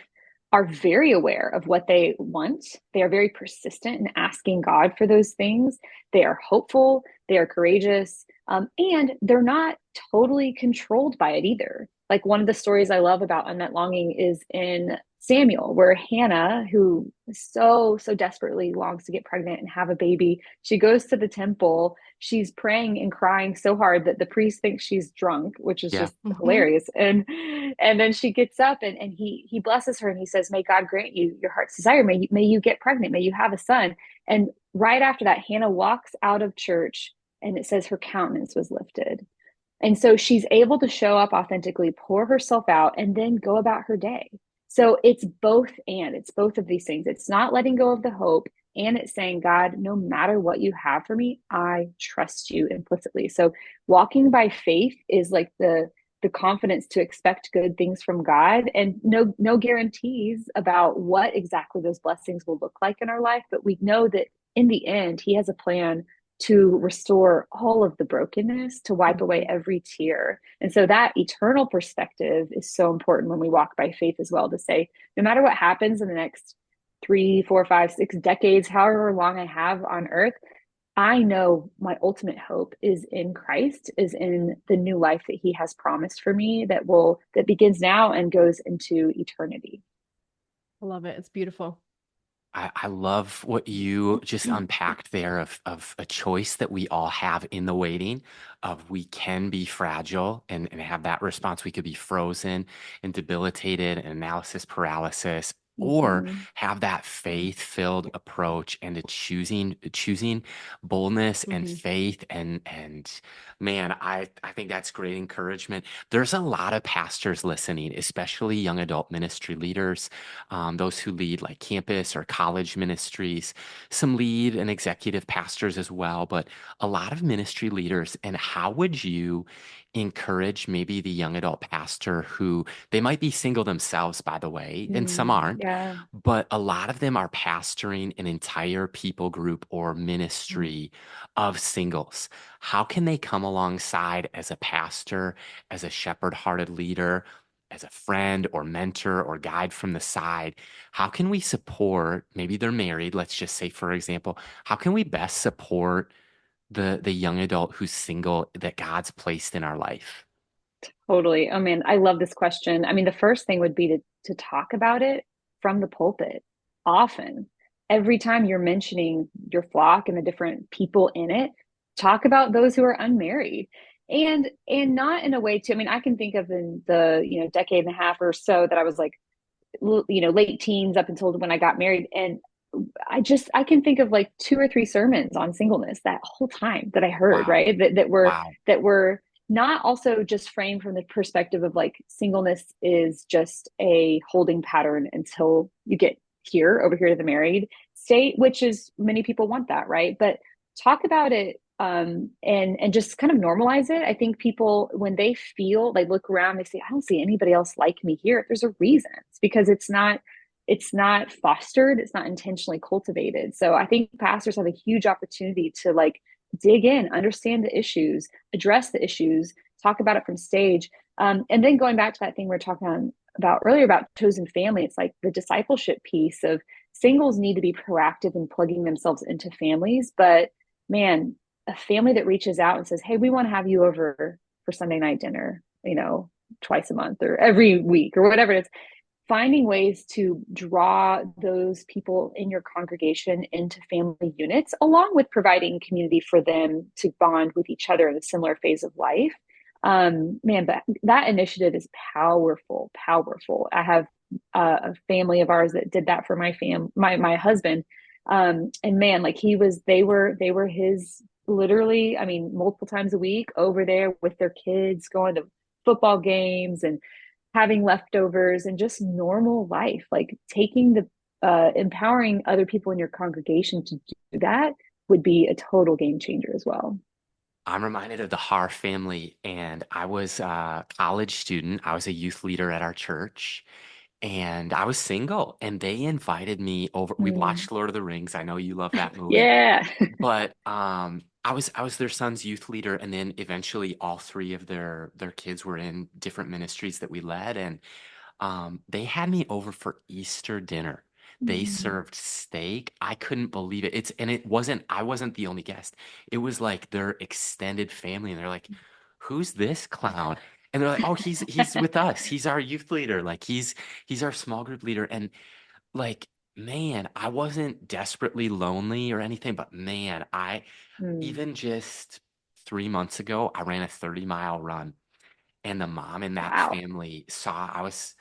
are very aware of what they want. They are very persistent in asking God for those things. They are hopeful, they are courageous, and they're not totally controlled by it either. Like one of the stories I love about unmet longing is in Samuel, where Hannah, who so, so desperately longs to get pregnant and have a baby, she goes to the temple. She's praying and crying so hard that the priest thinks she's drunk, which is Yeah. just Mhm. hilarious. And then she gets up and he blesses her and he says, "May God grant you your heart's desire. May you get pregnant. May you have a son." And right after that, Hannah walks out of church and it says her countenance was lifted. And so she's able to show up authentically, pour herself out, and then go about her day. So it's both of these things. It's not letting go of the hope, and it's saying, God, no matter what you have for me, I trust you implicitly. So walking by faith is like the confidence to expect good things from God, and no guarantees about what exactly those blessings will look like in our life, but we know that in the end he has a plan to restore all of the brokenness, to wipe away Mhm. every tear. And so that eternal perspective is so important when we walk by faith as well, to say, no matter what happens in the next 3, 4, 5, 6 decades, however long I have on earth, I know my ultimate hope is in Christ, is in the new life that he has promised for me, that begins now and goes into eternity. I love it. It's beautiful. I love what you just unpacked there of a choice that we all have in the waiting of we can be fragile and have that response. We could be frozen and debilitated and analysis paralysis, or Mm-hmm. have that faith-filled approach and a choosing boldness and Hmm. faith and man, I think that's great encouragement. There's a lot of pastors listening, especially young adult ministry leaders, those who lead like campus or college ministries, some lead and executive pastors as well, but a lot of ministry leaders. And how would you encourage maybe the young adult pastor who they might be single themselves, by the way, and some aren't, Yeah. but a lot of them are pastoring an entire people group or ministry of singles? How can they come alongside as a pastor, as a shepherd-hearted leader, as a friend or mentor or guide from the side? How can we support, maybe they're married, let's just say, for example, how can we best support the young adult who's single that God's placed in our life? Totally. Oh man, I love this question. I mean, the first thing would be to talk about it from the pulpit often. Every time you're mentioning your flock and the different people in it, talk about those who are unmarried. And not in a way to, I mean, I can think of in the, decade and a half or so that I was like, late teens up until when I got married. And I can think of like 2 or 3 sermons on singleness that whole time that I heard, Wow. right? Wow. That were not also just framed from the perspective of like singleness is just a holding pattern until you get here over here to the married state, which is many people want that, right? But talk about it, and just kind of normalize it. I think people, when they feel, like, look around, they say, I don't see anybody else like me here. There's a reason. It's because it's not fostered, it's not intentionally cultivated. So I think pastors have a huge opportunity to like dig in, understand the issues, address the issues, talk about it from stage. And then going back to that thing we are talking about earlier about chosen family, it's like the discipleship piece of singles need to be proactive in plugging themselves into families. But man, a family that reaches out and says, hey, we want to have you over for Sunday night dinner, twice a month or every week or whatever it is, finding ways to draw those people in your congregation into family units, along with providing community for them to bond with each other in a similar phase of life. Man, but that initiative is powerful, powerful. I have a family of ours that did that for my husband. And man, like they were his, literally, I mean, multiple times a week over there with their kids, going to football games and having leftovers and just normal life, like taking the empowering other people in your congregation to do that would be a total game changer as well. I'm reminded of the Har family, and I was a college student. I was a youth leader at our church, and I was single, and they invited me over. We Mm. watched Lord of the Rings. I know you love that movie, Yeah. but I was their son's youth leader, and then eventually all three of their kids were in different ministries that we led, and they had me over for Easter dinner. They Mm. served steak. I couldn't believe it. I wasn't the only guest. It was like their extended family, and they're like, "Who's this clown?" And they're like, "Oh, he's with us. He's our youth leader. Like he's our small group leader." And like, man, I wasn't desperately lonely or anything, but man, I Mm. even just 3 months ago, I ran a 30-mile run, and the mom in that Wow. family saw I was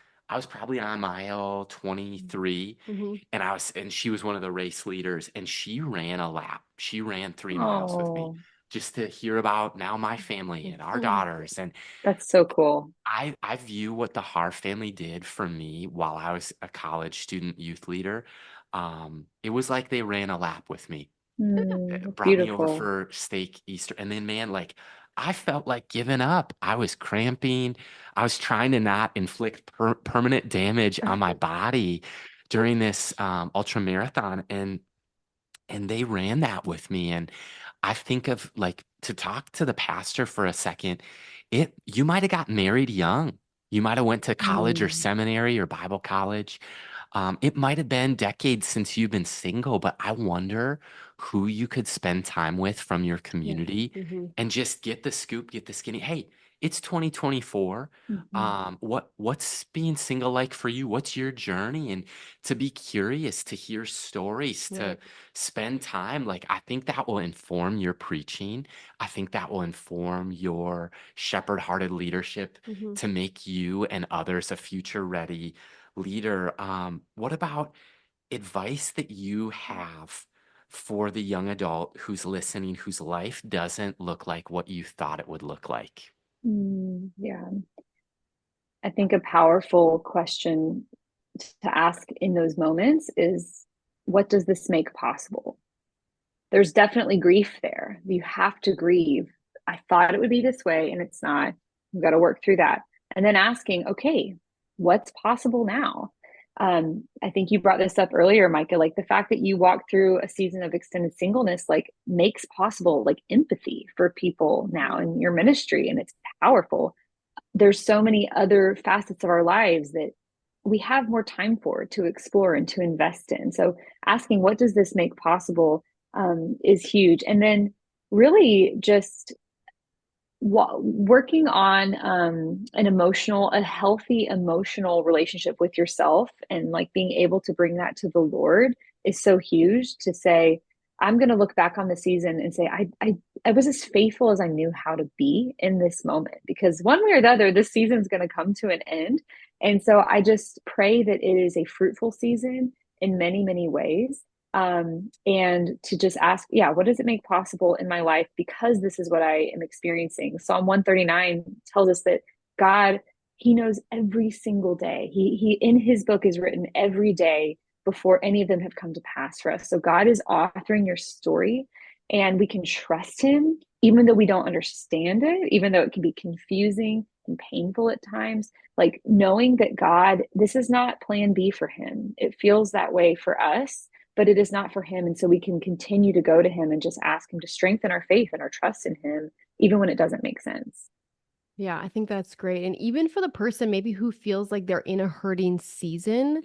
probably on mile 23, Hmm. and she was one of the race leaders, and she ran a lap. She ran 3 miles with me Oh, just to hear about now my family and our daughters. And that's so cool. I view what the Har family did for me while I was a college student youth leader. It was like they ran a lap with me, Mm, that's brought me over beautiful. for steak Easter. And then, man, like I felt like giving up. I was cramping. I was trying to not inflict permanent damage on my body during this ultra marathon, and they ran that with me. And I think of like to talk to the pastor for a second. You might have got married young. You might have went to college or Mm, seminary or Bible college. It might have been decades since you've been single, but I wonder who you could spend time with from your Yeah. community Hmm. and just get the scoop, get the skinny. Hey, it's 2024. mhm. What's being single like for you? What's your journey? And to be curious, to hear stories, to Right. spend time. Like I think that will inform your preaching. I think that will inform your shepherd-hearted leadership Hmm. to make you and others a future-ready leader. What about advice that you have for the young adult who's listening, whose life doesn't look like what you thought it would look like? Yeah. I think a powerful question to ask in those moments is, what does this make possible? There's definitely grief there. You have to grieve. I thought it would be this way and it's not. We've got to work through that. And then asking, okay, what's possible now? I think you brought this up earlier, Micah, like the fact that you walked through a season of extended singleness, like makes possible like empathy for people now in your ministry. And it's powerful. There's so many other facets of our lives that we have more time for to explore and to invest in. So asking, what does this make possible, is huge. And then really just working on a healthy emotional relationship with yourself and like being able to bring that to the Lord is so huge to say, I'm going to look back on the season and say, I was as faithful as I knew how to be in this moment, because one way or the other, this season is going to come to an end. And so I just pray that it is a fruitful season in many, many ways, and to just ask, yeah, what does it make possible in my life because this is what I am experiencing? Psalm 139 tells us that God, He knows every single day. He in His book is written every day before any of them have come to pass for us. So God is authoring your story, and we can trust Him even though we don't understand it, even though it can be confusing and painful at times. Like knowing that God, this is not plan B for Him. It feels that way for us, but it is not for him. And so we can continue to go to him and just ask him to strengthen our faith and our trust in him, even when it doesn't make sense. Yeah, I think that's great. And even for the person maybe who feels like they're in a hurting season,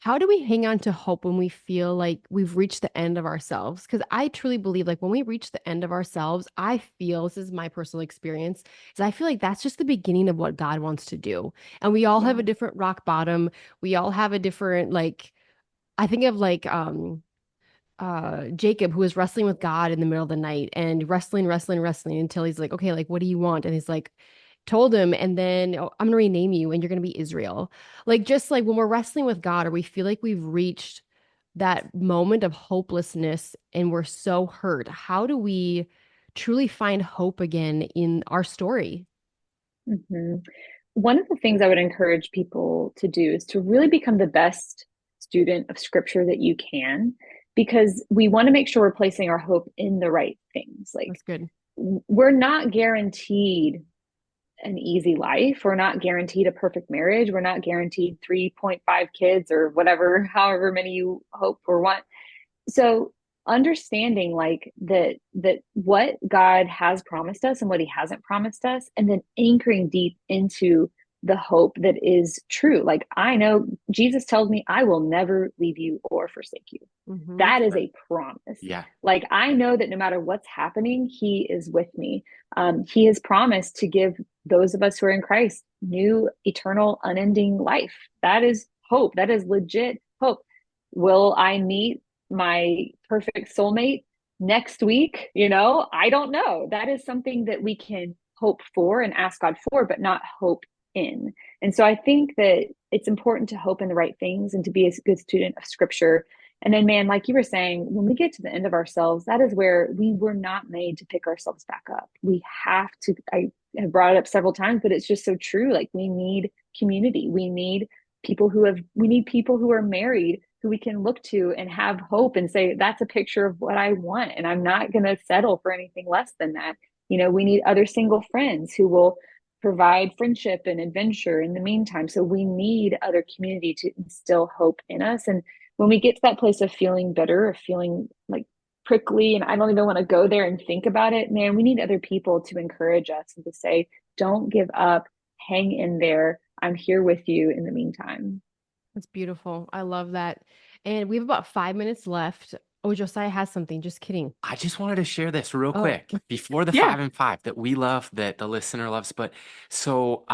how do we hang on to hope when we feel like we've reached the end of ourselves? Because I truly believe like when we reach the end of ourselves, I feel this is my personal experience, is I feel like that's just the beginning of what God wants to do. And we all have Yeah. a different rock bottom. We all have a different like I think of like Jacob, who was wrestling with God in the middle of the night and wrestling until he's like, okay, like what do you want? And he's like told him, and then "Oh, I'm gonna rename you and you're gonna be Israel." Like just like when we're wrestling with God or we feel like we've reached that moment of hopelessness and we're so hurt, how do we truly find hope again in our story? Mm-hmm. One of the things I would encourage people to do is to really become the best student of scripture that you can, because we want to make sure we're placing our hope in the right things. Like, That's good. we're not guaranteed an easy life. We're not guaranteed a perfect marriage. We're not guaranteed 3.5 kids or whatever, however many you hope or want. So understanding like that what God has promised us and what he hasn't promised us, and then anchoring deep into the hope that is true. Like, I know Jesus tells me I will never leave you or forsake you. Hmm. That is Right. a promise. Yeah. Like, I know that no matter what's happening, he is with me. He has promised to give those of us who are in Christ new, eternal, unending life. That is hope. That is legit hope. Will I meet my perfect soulmate next week? I don't know. That is something that we can hope for and ask God for, but not hope in. And so I think that it's important to hope in the right things and to be a good student of scripture. And then, man, like you were saying, when we get to the end of ourselves, that is where we were not made to pick ourselves back up. We have to, I have brought it up several times, but it's just so true. Like, we need community. We need people who are married who we can look to and have hope and say, that's a picture of what I want. And I'm not going to settle for anything less than that. We need other single friends who will provide friendship and adventure in the meantime. So we need other community to instill hope in us. And when we get to that place of feeling bitter or feeling like prickly, and I don't even want to go there and think about it, man, we need other people to encourage us and to say, don't give up, hang in there. I'm here with you in the meantime. That's beautiful. I love that. And we have about 5 minutes left. Oh, Josiah has something. Just kidding. I just wanted to share this real Oh, quick before the yeah. 5 and 5 that we love, that the listener loves. But so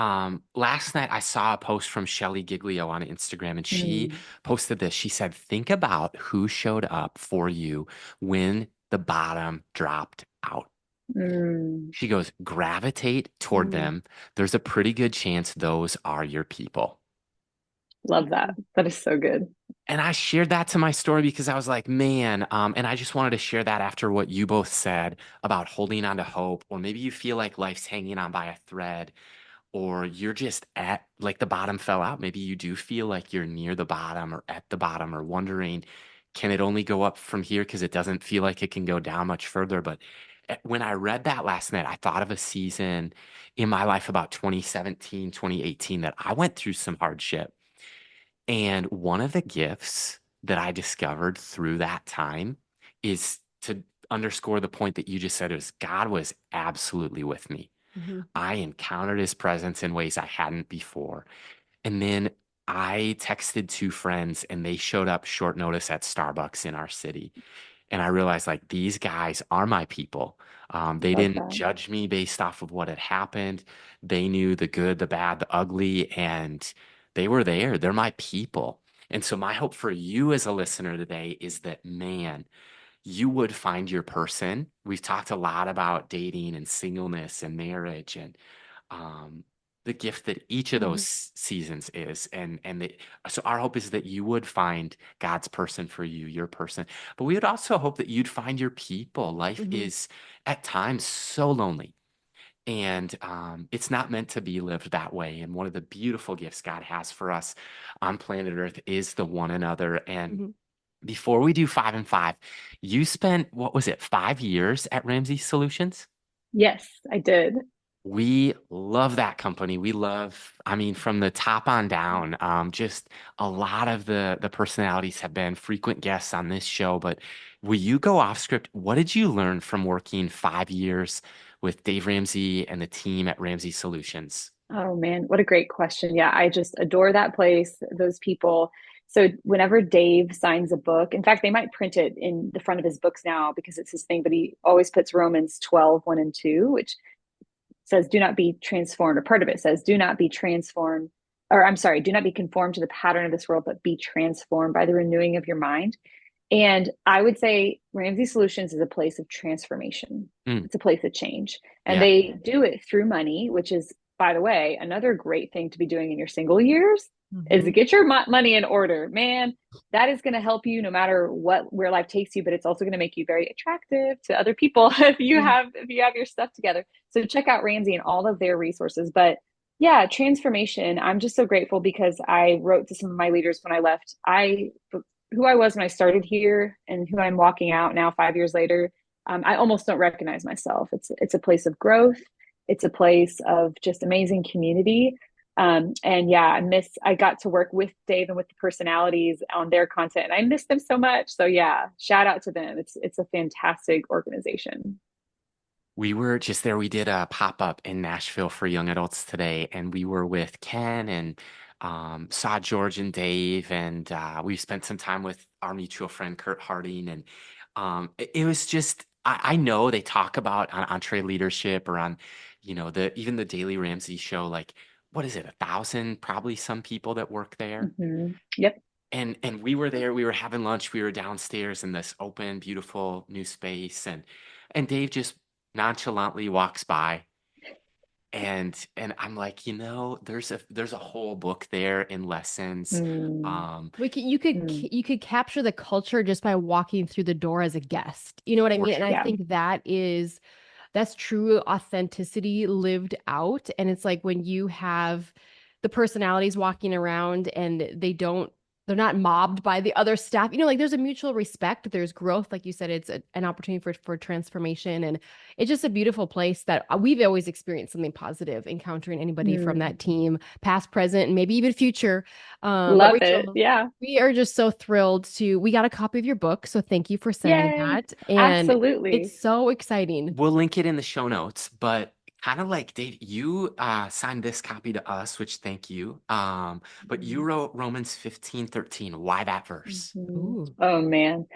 last night I saw a post from Shelly Giglio on Instagram, and she Mm, posted this. She said, think about who showed up for you when the bottom dropped out. mm, She goes, gravitate toward Mm, them. There's a pretty good chance those are your people. love that. mhm, That is so good. And I shared that to my story because I was like, man, and I just wanted to share that after what you both said about holding on to hope, or maybe you feel like life's hanging on by a thread, or you're just at like the bottom fell out. Maybe you do feel like you're near the bottom or at the bottom or wondering, can it only go up from here? Because it doesn't feel like it can go down much further. But when I read that last night, I thought of a season in my life about 2017, 2018 that I went through some hardship. And one of the gifts that I discovered through that time is to underscore the point that you just said is God was absolutely with me. mhm, I encountered his presence in ways I hadn't before. And then I texted two friends and they showed up short notice at Starbucks in our city. And I realized like these guys are my people. They Love didn't that. judge me based off of what had happened. They knew the good, the bad, the ugly, and they were there. They're my people. And so my hope for you as a listener today is that, man, you would find your person. We've talked a lot about dating and singleness and marriage and um, the gift that each of mhm, those seasons is. So our hope is that you would find God's person for you, your person. But we would also hope that you'd find your people. Life mhm, is at times so lonely. And it's not meant to be lived that way. And one of the beautiful gifts God has for us on planet Earth is the one another. And mhm. before we do 5 and 5, you spent, what was it, 5 years at Ramsey Solutions? Yes, I did. We love that company. We love, I mean, from the top on down, just a lot of the personalities have been frequent guests on this show. But will you go off script? What did you learn from working 5 years with Dave Ramsey and the team at Ramsey Solutions? Oh man, what a great question. Yeah, I just adore that place, those people. So whenever Dave signs a book, in fact, they might print it in the front of his books now because it's his thing, but he always puts Romans 12, 1 and 2, which says, do not be transformed, or part of it says, do not be transformed, or I'm sorry, do not be conformed to the pattern of this world, but be transformed by the renewing of your mind. And I would say Ramsey Solutions is a place of transformation. Mm, It's a place of change. And yeah. they do it through money, which is, by the way, another great thing to be doing in your single years is to Mhm, get your money in order. Man, that is going to help you no matter what where life takes you, but it's also going to make you very attractive to other people mhm, if you have your stuff together. So check out Ramsey and all of their resources. But yeah, transformation. I'm just so grateful because I wrote to some of my leaders when I left. I who I was when I started here and who I'm walking out now 5 years later, I almost don't recognize myself. It's a place of growth. It's a place of just amazing community. And yeah, I got to work with Dave and with the personalities on their content, and I miss them so much. So yeah, shout out to them. It's a fantastic organization. We were just there. We did a pop-up in Nashville for young adults today, and we were with Ken and saw George and Dave, and we spent some time with our mutual friend Kurt Harding, and it was just I know they talk about on Entree Leadership or on the even the Daily Ramsey show, like what is it, 1,000 probably some people that work there. Yep. And we were there, we were having lunch, we were downstairs in this open, beautiful new space, and Dave just nonchalantly walks by and I'm like, there's a whole book there in lessons. Mm, Um, We could, you could mm, you could capture the culture just by walking through the door as a guest. You know what I mean? And I yeah. think that's true authenticity lived out. And it's like when you have the personalities walking around and they don't they're not mobbed by the other staff. Like there's a mutual respect, there's growth. Like you said, it's an opportunity for transformation. And it's just a beautiful place that we've always experienced something positive encountering anybody from Mm, that team, past, present, and maybe even future. But love it. Rachel, Yeah. we are just so thrilled we got a copy of your book. So thank you for sending Yay. that. And it's Absolutely. so exciting. We'll link it in the show notes, but kind of like Dave, you signed this copy to us, which thank you. But you wrote Romans 15:13. Why that verse? Mhm. Ooh. Oh man.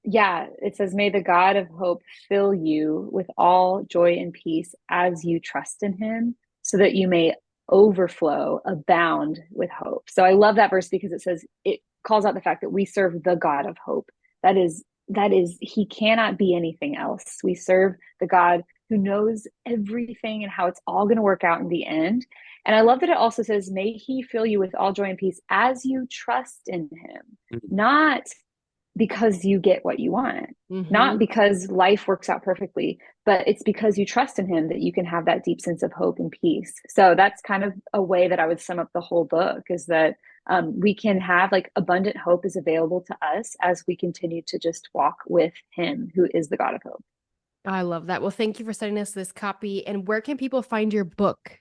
Yeah, it says, may the God of hope fill you with all joy and peace as you trust in him, so that you may overflow, abound with hope. So I love that verse because it says, it calls out the fact that we serve the God of hope. That is, he cannot be anything else. We serve the God who knows everything and how it's all going to work out in the end. And I love that it also says, may he fill you with all joy and peace as you trust in him, Mhm. not because you get what you want, not Mm-hmm. because life works out perfectly, but it's because you trust in him that you can have that deep sense of hope and peace. So that's kind of a way that I would sum up the whole book, is that we can have like abundant hope is available to us as we continue to just walk with him who is the God of hope. I love that. Well, thank you for sending us this copy. And where can people find your book?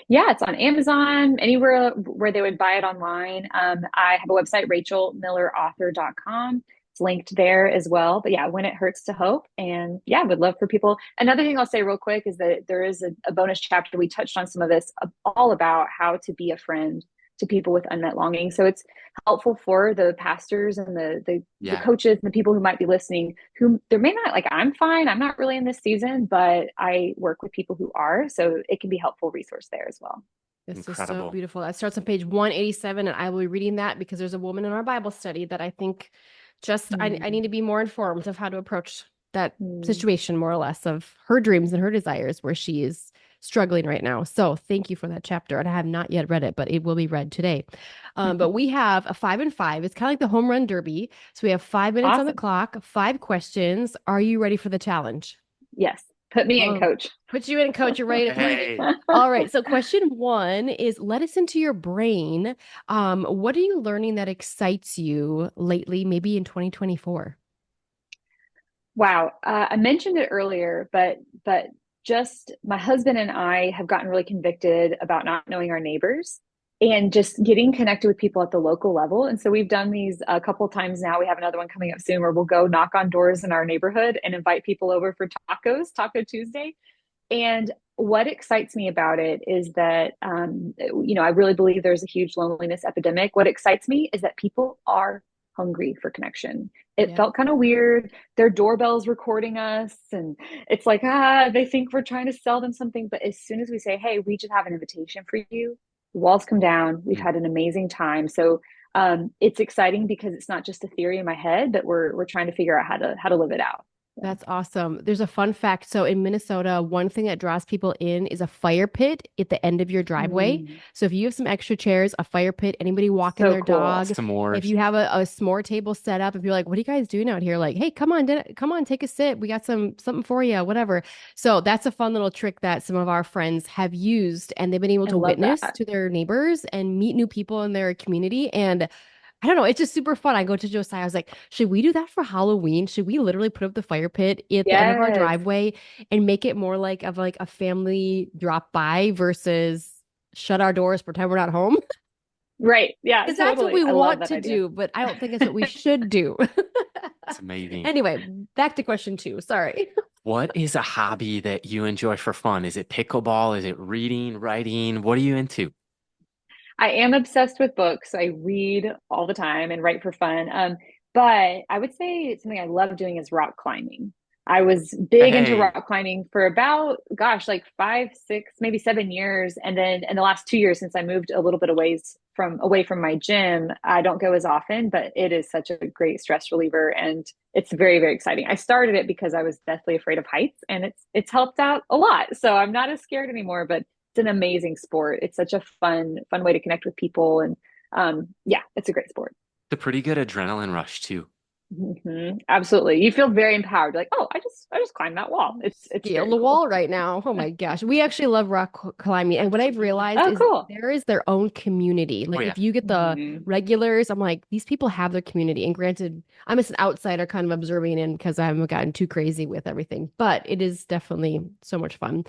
Yeah, it's on Amazon, anywhere where they would buy it online. I have a website, rachelmillerauthor.com. It's linked there as well. But yeah, When It Hurts to Hope. And yeah, would love for people. Another thing I'll say real quick is that there is a bonus chapter. We touched on some of this, all about how to be a friend to people with unmet longing. So it's helpful for the pastors and the Yeah, coaches and the people who might be listening, who there may not, like, I'm fine, I'm not really in this season, but I work with people who are, so it can be a helpful resource there as well. This is so incredible. beautiful. That starts on page 187, and I will be reading that because there's a woman in our Bible study that I think I Mm, need to be more informed of how to approach that mm, situation, more or less, of her dreams and her desires where she is struggling right now. So thank you for that chapter. And I have not yet read it, but it will be read today. But we have a 5 and 5. It's kind of like the home run derby. So we have 5 minutes on the awesome. clock, 5 questions. Are you ready for the challenge? Yes, put me in, Oh, coach. put you in, coach. You're ready to play. Hey, All right. So question one is, let us into your brain. What are you learning that excites you lately, maybe in 2024? Wow, I mentioned it earlier, but just my husband and I have gotten really convicted about not knowing our neighbors and just getting connected with people at the local level. And so we've done these a couple of times now. We have another one coming up soon where we'll go knock on doors in our neighborhood and invite people over for tacos, Taco Tuesday. And what excites me about it is that, I really believe there's a huge loneliness epidemic. What excites me is that people are hungry for connection. It Yeah. felt kind of weird. Their doorbell's recording us, and it's like, they think we're trying to sell them something. But as soon as we say, hey, we just have an invitation for you, the walls come down. We've had an amazing time. So it's exciting because it's not just a theory in my head, but we're trying to figure out how to live it out. So, That's awesome. There's a fun fact. So in Minnesota, one thing that draws people in is a fire pit at the end of your driveway. mm, So if you have some extra chairs, a fire pit, anybody walking so their cool. dog, if s'mores. you have a s'more table set up, if you're like, what are you guys doing out here? Like, hey, come on, come on, take a sit. We got something for you, whatever. So that's a fun little trick that some of our friends have used, and they've been able I to love witness that. to their neighbors and meet new people in their community. And I don't know. It's just super fun. I go to Josiah. I was like, should we do that for Halloween? Should we literally put up the fire pit at the end of our Yes. driveway and make it more like a family drop by versus shut our doors, pretend we're not home? Right. Yeah, Because that's what totally. we I love want that to idea. do, but I don't think it's what we should do. It's amazing. Anyway, back to question two. Sorry. What is a hobby that you enjoy for fun? Is it pickleball? Is it reading, writing? What are you into? I am obsessed with books. I read all the time and write for fun. But I would say something I love doing is rock climbing. I was big into Hey, rock climbing for about, gosh, like 5, 6, maybe 7 years. And then in the last 2 years, since I moved a little bit away from my gym, I don't go as often, but it is such a great stress reliever and it's very, very exciting. I started it because I was deathly afraid of heights and it's helped out a lot. So I'm not as scared anymore, but it's an amazing sport. It's such a fun way to connect with people. And yeah, it's a great sport. it's a pretty good adrenaline rush too. Absolutely. You feel very empowered. Like, oh, I just climbed that wall. It's Scale very the cool. wall right now. Oh my gosh. We actually love climbing. And what I've realized Oh, is cool. there is their own community. Oh Like yeah. if you get the Mhm. regulars, I'm like, these people have their community. And granted, I'm just an outsider kind of observing in because I haven't gotten too crazy with everything, but it is definitely so much fun.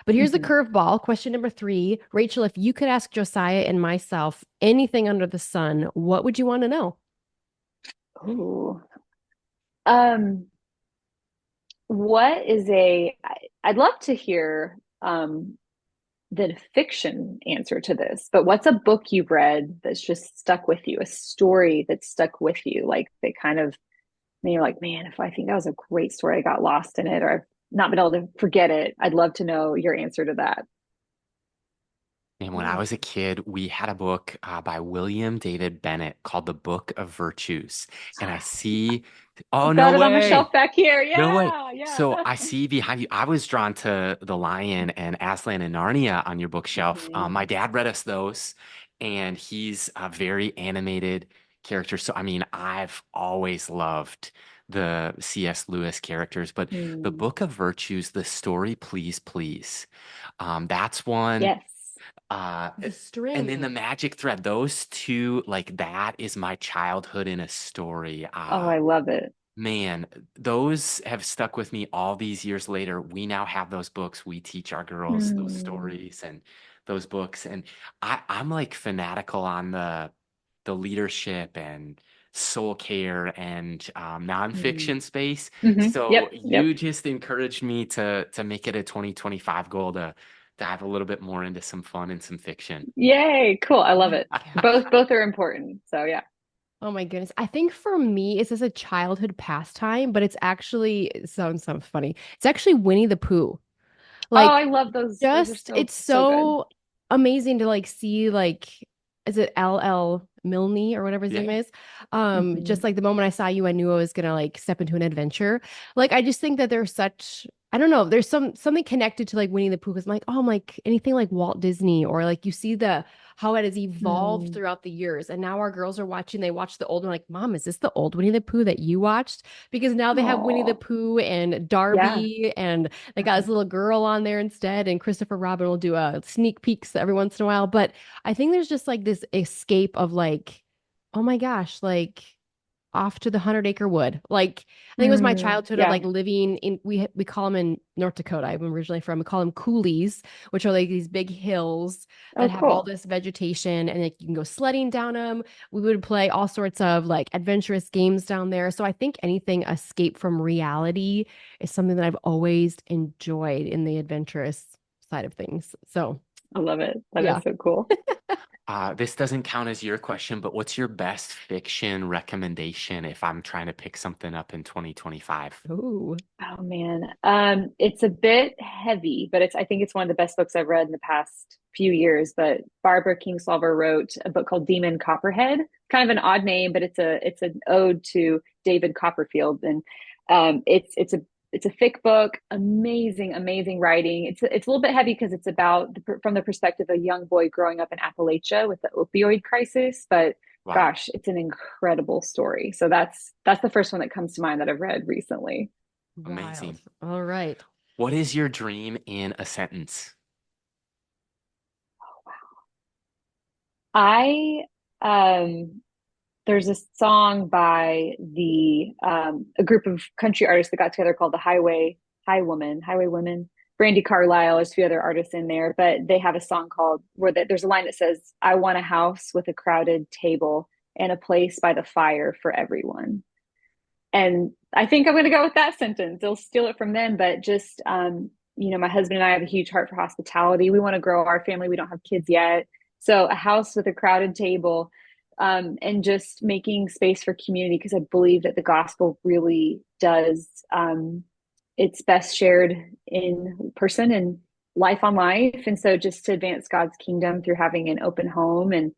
But here's the Mhm. curveball. Question number three. Rachel, if you could ask Josiah and myself anything under the sun, what would you want to know? Ooh. Um, what is I'd love to hear the fiction answer to this, but what's a book you've read that's just stuck with you, a story that's stuck with you, like they kind of, and you're like, man, if I think that was a great story, I got lost in it, or I've not been able to forget it. I'd love to know your answer to that. And when I Ooh. was a kid, we had a book by William David Bennett called The Book of Virtues. And I see, oh, I've no got it on my way. shelf back here. No way. Yeah, yeah. So I see behind you, I was drawn to The Lion and Aslan and Narnia on your bookshelf. My Mhm. dad read us those, and he's a very animated character. So, I mean, I've always loved the C.S. Lewis characters, but The Hmm. Book of Virtues, the story, please, please. That's one. Yes. Uh, The and then string. the magic thread, those two, like that is my childhood in a story. Oh, I love it. Man, those have stuck with me all these years later. We now have those books. We teach our girls those Hmm. stories and those books. And I'm like fanatical on the leadership and soul care and Hmm. nonfiction space. Yep, So yep. you just encouraged me to make it a 2025 goal to dive a little bit more into some fun and some fiction. Yay, cool. I love it. I Both are important. So yeah. Oh my goodness. I think for me, it's as a childhood pastime, but it's actually, it sounds funny. It's actually Winnie the Pooh. Oh, Like I love those. Those are just so it's so good. so amazing to like see like is it LL Milne or whatever his yeah. name is? Hmm. Just like the moment I saw you, I knew I was gonna like step into an adventure. Like I just think that there's such I don't know, there's something connected to like Winnie the Pooh because I'm like, oh, I'm like anything like Walt Disney or like you see the how it has evolved Hmm. throughout the years. And now our girls are watching, they watch the old one, like, Mom, is this the old Winnie the Pooh that you watched? Because now they have Winnie the Oh, Pooh and yeah. Darby and they got this little girl on there instead, and Christopher Robin will do a sneak peeks every once in a while. But I think there's just like this escape of like, oh my gosh, like off to the 100 acre wood. Like I think it was my childhood of Yeah. like living in we call them in North Dakota. I'm originally from. We call them coulees, which are like these big hills Oh, that have all cool. this vegetation, and like you can go sledding down them. We would play all sorts of like adventurous games down there. So I think anything escape from reality is something that I've always enjoyed in the adventurous side of things. So I love it. That yeah. is so cool. This doesn't count as your question, but what's your best fiction recommendation if I'm trying to pick something up in 2025? Ooh. Oh man. It's a bit heavy, but I think it's one of the best books I've read in the past few years. But Barbara Kingsolver wrote a book called Demon Copperhead. Kind of an odd name, but it's an ode to David Copperfield. And it's a thick book, amazing, amazing writing. It's a little bit heavy because it's about from the perspective of a young boy growing up in Appalachia with the opioid crisis. But Wow, gosh, it's an incredible story. So that's the first one that comes to mind that I've read recently. Wild. amazing. All right. What is your dream in a sentence? I there's a song by the a group of country artists that got together called the Highway Women. Brandy Carlisle, there's a few other artists in there, but they have a song called there's a line that says, "I want a house with a crowded table and a place by the fire for everyone." And I think I'm going to go with that sentence. They'll steal it from them, but just, my husband and I have a huge heart for hospitality. We want to grow our family. We don't have kids yet. So a house with a crowded table, and just making space for community because I believe that the gospel really does, it's best shared in person and life on life. And so just to advance God's kingdom through having an open home and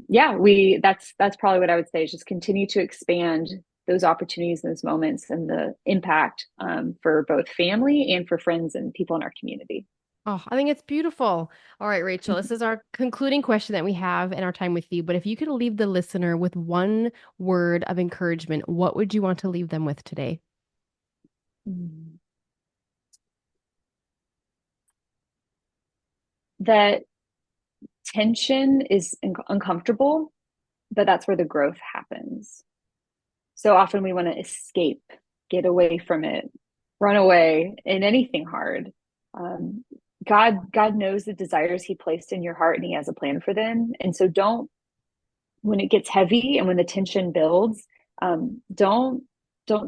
yeah, we that's probably what I would say is just continue to expand those opportunities, those moments, and the impact for both family and for friends and people in our community. Oh, I think it's beautiful. All right, Rachel, this is our concluding question that we have in our time with you. But if you could leave the listener with one word of encouragement, what would you want to leave them with today? Mm. That tension is uncomfortable, but that's where the growth happens. So often we want to escape, get away from it, run away in anything hard. Um, God knows the desires He placed in your heart, and He has a plan for them. And so don't, when it gets heavy and when the tension builds, don't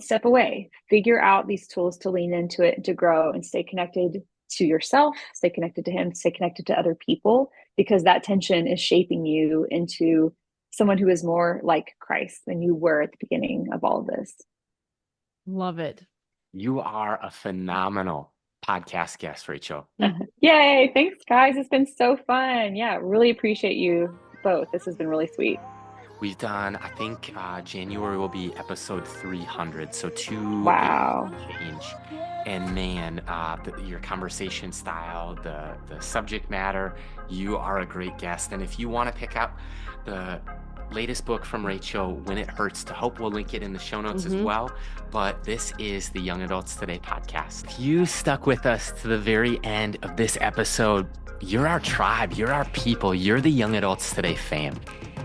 step away. Figure out these tools to lean into it and to grow and stay connected to yourself, stay connected to Him, stay connected to other people, because that tension is shaping you into someone who is more like Christ than you were at the beginning of all of this. Love it. You are a phenomenal podcast guest, Rachel. Yay. Thanks, guys. It's been so fun. Yeah, really appreciate you both. This has been really sweet. We've done, I think January will be episode 300, so 280 Wow. change. And man, your conversation style, the subject matter, you are a great guest. And if you want to pick up the latest book from Rachel, When It Hurts to Hope, we'll link it in the show notes as well. But this is the Young Adults Today podcast. If you stuck with us to the very end of this episode, you're our tribe, you're our people, you're the Young Adults Today fam.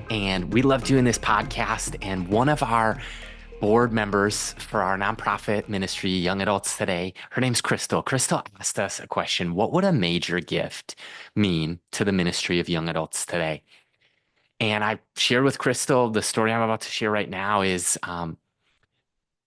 And we love doing this podcast. And one of our board members for our nonprofit ministry, Young Adults Today, her name's Crystal. Crystal asked us a question: what would a major gift mean to the ministry of Young Adults Today? And I shared with Crystal the story I'm about to share right now is a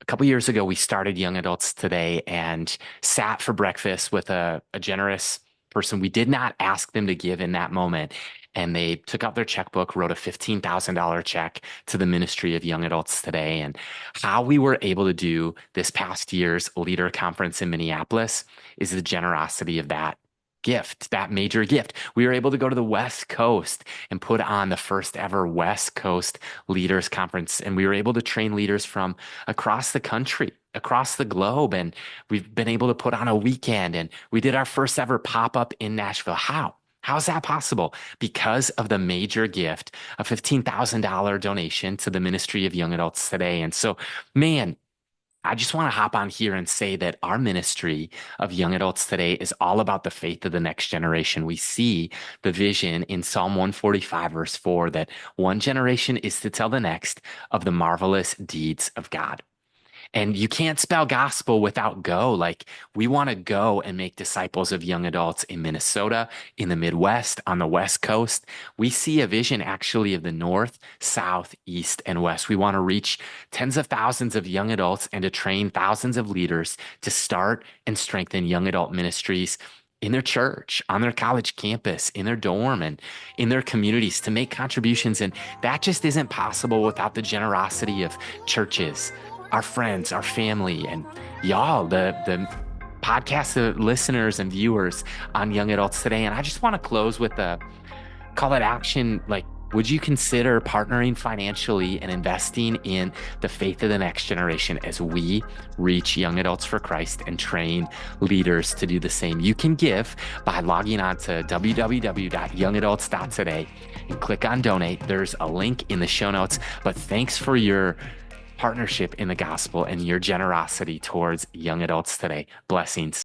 couple years ago, we started Young Adults Today and sat for breakfast with a generous person. We did not ask them to give in that moment. And they took out their checkbook, wrote a $15,000 check to the ministry of Young Adults Today. And how we were able to do this past year's leader conference in Minneapolis is the generosity of that gift, that major gift. We were able to go to the West Coast and put on the first ever West Coast Leaders Conference. And we were able to train leaders from across the country, across the globe. And we've been able to put on a weekend, and we did our first ever pop-up in Nashville. How is that possible? Because of the major gift, a $15,000 donation to the ministry of Young Adults Today. And so, man, I just want to hop on here and say that our ministry of Young Adults Today is all about the faith of the next generation. We see the vision in Psalm 145, verse 4, that one generation is to tell the next of the marvelous deeds of God. And you can't spell gospel without go. Like, we want to go and make disciples of young adults in Minnesota, in the Midwest, on the West Coast. We see a vision actually of the North, South, East, and West. We want to reach tens of thousands of young adults and to train thousands of leaders to start and strengthen young adult ministries in their church, on their college campus, in their dorm, and in their communities, to make contributions. And that just isn't possible without the generosity of churches, our friends, our family, and y'all, the podcast listeners and viewers on Young Adults Today. And I just want to close with a call to action. Like, would you consider partnering financially and investing in the faith of the next generation as we reach young adults for Christ and train leaders to do the same? You can give by logging on to www.youngadults.today and click on donate. There's a link in the show notes. But thanks for your partnership in the gospel and your generosity towards young adults today. Blessings.